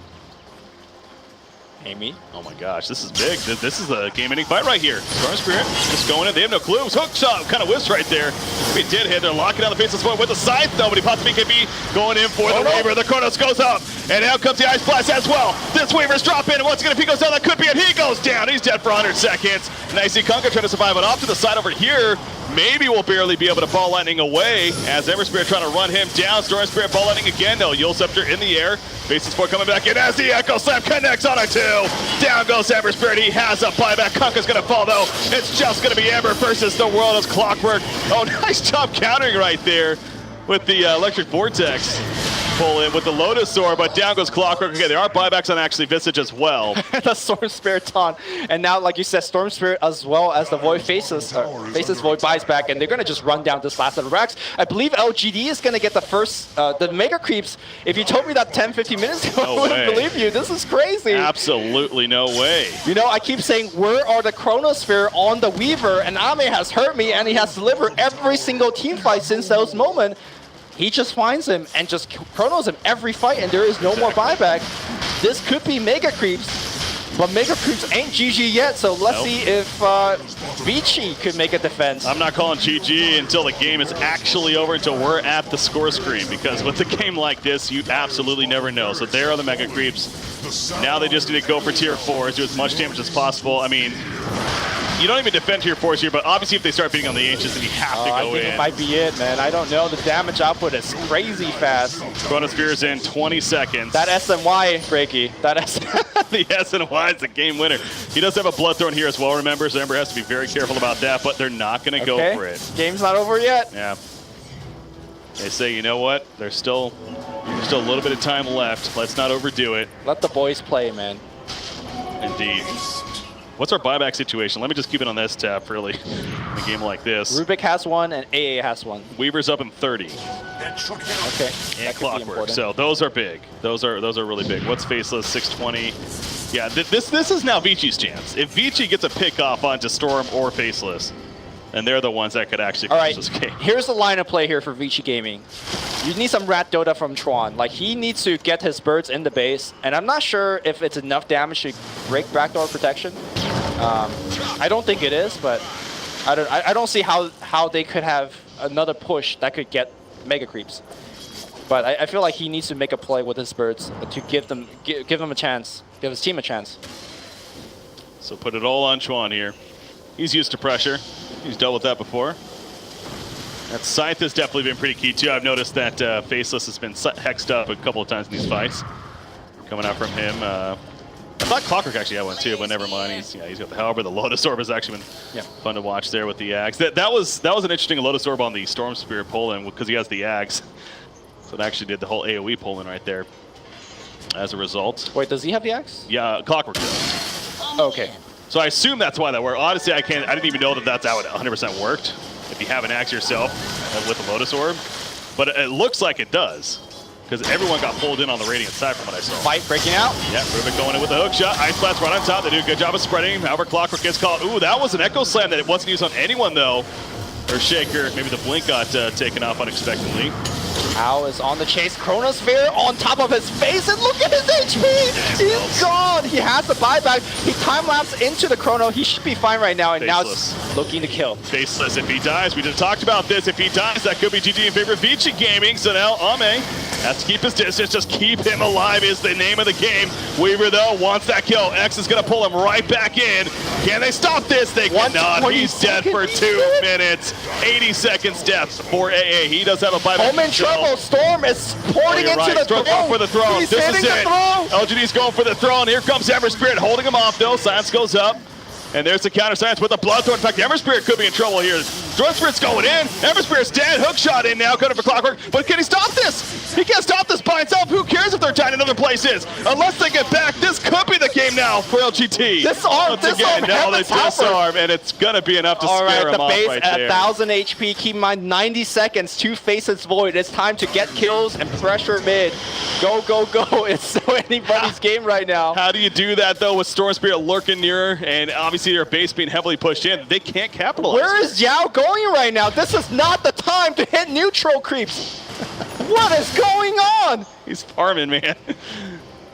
Speaker 7: Amy?
Speaker 5: Oh my gosh, this is big. This is a game-ending fight right here. Storm Spirit just going in. They have no clue. Hook shot kind of whiffs right there. He did hit. They're locking down the Faceless Void with the scythe, though, but he pops BKB going in for the Weaver. The Chronos goes up. And out comes the Ice Blast as well. This Weaver's dropping, and once again, if he goes down, that could be it. He goes down. He's dead for 100 seconds. Nice Conker trying to survive it off to the side over here. Maybe we'll barely be able to ball lightning away as Ember Spirit trying to run him down. Storm Spirit ball lightning again, though. Yule Scepter in the air. Faces 4 coming back in as the Echo Slam connects on a 2. Down goes Ember Spirit. He has a buyback. Conker's going to fall, though. It's just going to be Ember versus the world as Clockwork. Oh, nice job countering right there with the Electric Vortex. Pull in with the Lotus Orb, but down goes Clockwork. Okay, there are buybacks on actually Visage as well.
Speaker 7: The Storm Spirit taunt, and now, like you said, Storm Spirit as well as the Void Faces Void buys back, and they're gonna just run down this last set of racks. I believe LGD is gonna get the first, the Mega Creeps. If you told me that 10-15 minutes ago, I wouldn't believe you. This is crazy.
Speaker 5: Absolutely no way.
Speaker 7: You know, I keep saying, where are the Chronosphere on the Weaver? And Ame has hurt me, and he has delivered every single team fight since those moments. He just finds him and just chronos him every fight, and there is no more buyback. This could be Mega Creeps, but Mega Creeps ain't GG yet, so let's see if Vici could make a defense.
Speaker 5: I'm not calling GG until the game is actually over, until we're at the score screen, because with a game like this, you absolutely never know. So there are the Mega Creeps. Now they just need to go for tier 4s, do as much damage as possible. I mean, you don't even defend tier 4s here, but obviously if they start beating on the Ancients, then you have to go in.
Speaker 7: I think it might be it, man. I don't know. The damage output is crazy fast.
Speaker 5: Chronosphere is in 20 seconds.
Speaker 7: That SNY, Breaky. That
Speaker 5: The SNY is the game winner. He does have a Blood Thorn here as well, remember, so Ember has to be very careful about that, but they're not going to go for it.
Speaker 7: Game's not over yet.
Speaker 5: Yeah. They say, you know what? There's still a little bit of time left. Let's not overdo it.
Speaker 7: Let the boys play, man.
Speaker 5: Indeed. What's our buyback situation? Let me just keep it on this tab, really, in a game like this.
Speaker 7: Rubik has one, and AA has one.
Speaker 5: Weaver's up in 30.
Speaker 7: Okay.
Speaker 5: And Clockwork. So those are big. Those are really big. What's Faceless? 620. Yeah, this is now Vici's chance. If Vici gets a pick off onto Storm or Faceless, and they're the ones that could actually finish this game.
Speaker 7: Here's the line of play here for Vici Gaming. You need some rat Dota from Chuan. Like, he needs to get his birds in the base, and I'm not sure if it's enough damage to break backdoor protection. I don't think it is, but I don't see how they could have another push that could get Mega Creeps. But I feel like he needs to make a play with his birds to give them a chance, give his team a chance.
Speaker 5: So put it all on Chuan here. He's used to pressure. He's dealt with that before. That Scythe has definitely been pretty key too. I've noticed that Faceless has been hexed up a couple of times in these fights. Coming out from him. I thought Clockwork actually had one too, but never mind. He's got the Halberd. The Lotus Orb has actually been fun to watch there with the Axe. That was an interesting Lotus Orb on the Storm Spirit pull-in because he has the Axe. So it actually did the whole AoE pull-in right there as a result.
Speaker 7: Wait, does he have the Axe?
Speaker 5: Yeah, Clockwork does.
Speaker 7: Okay.
Speaker 5: So I assume that's why that worked. Honestly, I didn't even know that's how it 100% worked. If you have an Axe yourself with the Lotus Orb. But it looks like it does. Because everyone got pulled in on the Radiant side from what I saw.
Speaker 7: Fight breaking out.
Speaker 5: Yeah, Rubik going in with the hook shot. Ice Blast right on top. They do a good job of spreading. However, Clockwork gets caught. Ooh, that was an Echo Slam that it wasn't used on anyone, though. Or Shaker. Maybe the Blink got taken off unexpectedly.
Speaker 7: Al is on the chase. Chronosphere on top of his face, and look at his HP! He's gone! He has the buyback. He time-lapsed into the Chrono. He should be fine right now, and
Speaker 5: Faceless.
Speaker 7: Now it's looking to kill.
Speaker 5: Faceless, if he dies, we just talked about this. If he dies, that could be GG in favor of Vici Gaming. So now Ame has to keep his distance. Just keep him alive is the name of the game. Weaver, though, wants that kill. X is going to pull him right back in. Can they stop this? They cannot. He's dead for 2 minutes. 80 seconds death for AA. He does have a buyback.
Speaker 7: Home in trouble. Storm is porting into the throne.
Speaker 5: Going for the throne.
Speaker 7: He's
Speaker 5: this
Speaker 7: hitting
Speaker 5: is
Speaker 7: the
Speaker 5: it.
Speaker 7: throne.
Speaker 5: LGD's going for the throne. Here comes Ember Spirit holding him off, though. Silence goes up. And there's the counter Silence with the Bloodthorn. In fact, Ember Spirit could be in trouble here. Drone Spirit's going in. Ember Spirit's dead. Hook shot in now. Cutting for Clockwork. But can he stop this? He can't stop this by himself. Who cares if they're tied in other places? Unless they get back, this could be the game now for LGT.
Speaker 7: Disarm.
Speaker 5: Now they disarm, and it's going to be enough to scare him off right there.
Speaker 7: All right, the base at 1,000 HP. Keep in mind, 90 seconds. 2 Faces Void. It's time to get kills and pressure mid. Go, go, go. It's so anybody's game right now.
Speaker 5: How do you do that, though, with Storm Spirit lurking nearer and obviously their base being heavily pushed in? They can't capitalize.
Speaker 7: Where is Yao going right now? This is not the time to hit neutral creeps. What is going on?
Speaker 5: He's farming, man.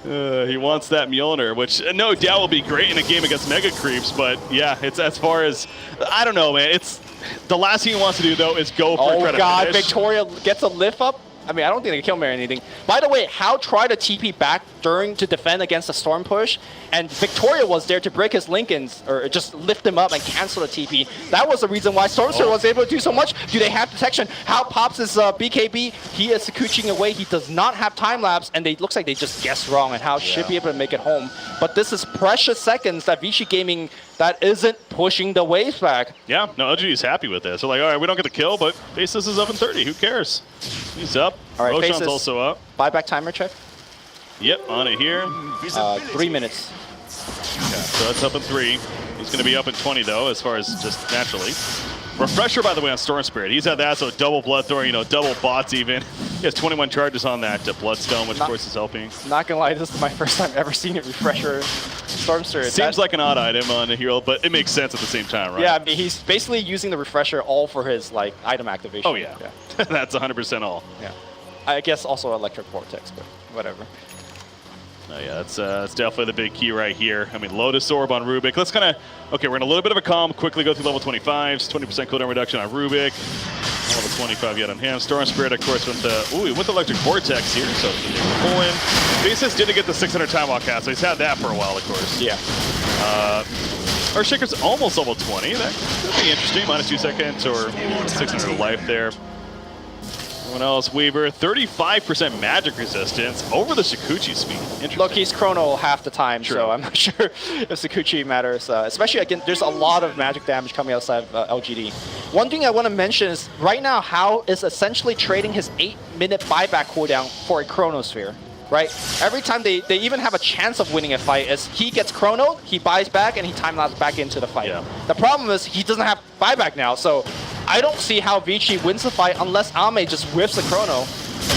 Speaker 5: He wants that Mjolnir, which no doubt will be great in a game against Mega Creeps, but yeah, it's as far as, I don't know, man. It's the last thing he wants to do, though, is go for a
Speaker 7: Oh, God,
Speaker 5: finish.
Speaker 7: Victoria gets a lift up. I mean, I don't think they can kill him or anything. By the way, Hao tried to TP back to defend against the Storm push, and Victoria was there to break his Lincolns, or just lift him up and cancel the TP. That was the reason why Stormster was able to do so much. Do they have protection? Hao pops his BKB. He is Sakuchiing away. He does not have time lapse, and it looks like they just guessed wrong, and Hao should be able to make it home. But this is precious seconds that Vici Gaming that isn't pushing the waves back.
Speaker 5: Yeah, no, LGD is happy with this. They're like, all right, we don't get the kill, but Faceless is up in 30. Who cares? He's up.
Speaker 7: All right,
Speaker 5: Roshan's
Speaker 7: Faceless.
Speaker 5: also up.
Speaker 7: Buyback timer check.
Speaker 5: Yep, on it here.
Speaker 7: 3 minutes.
Speaker 5: Yeah, so that's up in 3. He's going to be up in 20, though, as far as just naturally. Refresher, by the way, on Storm Spirit. He's had that, so double Blood Thorn, you know, double bots even. He has 21 charges on that Bloodstone, which, of course, is helping.
Speaker 7: Not gonna lie, this is my first time ever seeing a Refresher Storm Spirit.
Speaker 5: Seems like an odd item on a hero, but it makes sense at the same time, right?
Speaker 7: Yeah, I mean, he's basically using the Refresher all for his, like, item activation.
Speaker 5: Oh, yeah. That's 100% all.
Speaker 7: Yeah. I guess also Electric Vortex, but whatever.
Speaker 5: Oh, yeah, that's definitely the big key right here. I mean, Lotus Orb on Rubik. Let's kind of, okay, we're in a little bit of a calm, quickly go through level 25s, 20% cooldown reduction on Rubik. Level 25 yet on him. Storm Spirit, of course, with the Electric Vortex here, so pull in. Faceless didn't get the 600 time walk out, so he's had that for a while, of course.
Speaker 7: Yeah.
Speaker 5: Earthshaker's almost level 20. That could be interesting. Minus 2 seconds or 600 life there. Everyone else, Weaver, 35% magic resistance over the Sakuchi speed. Interesting.
Speaker 7: Look, he's chrono half the time,
Speaker 5: True.
Speaker 7: so I'm not sure if Sakuchi matters. Especially, again, there's a lot of magic damage coming outside of LGD. One thing I want to mention is, right now, Hao is essentially trading his 8-minute buyback cooldown for a Chronosphere. Right? Every time they even have a chance of winning a fight is he gets chronoed, he buys back, and he time-lapses back into the fight.
Speaker 5: Yeah.
Speaker 7: The problem is he doesn't have buyback now, so I don't see how Vici wins the fight unless Ame just whiffs the chrono,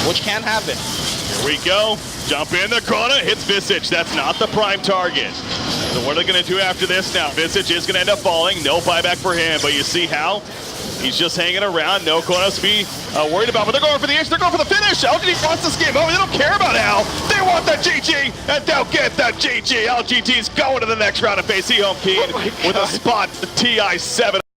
Speaker 7: which can happen.
Speaker 5: Here we go. Jump in the chrono, hits Visage. That's not the prime target. So what are they going to do after this now? Visage is going to end up falling. No buyback for him, but you see how he's just hanging around. No chronos to be worried about, but they're going for the ace. They're going for the finish. LGD wants this game over. They don't care about Al. They want the GG, and they'll get the GG. LGD's going to the next round of face home Keen with a spot T17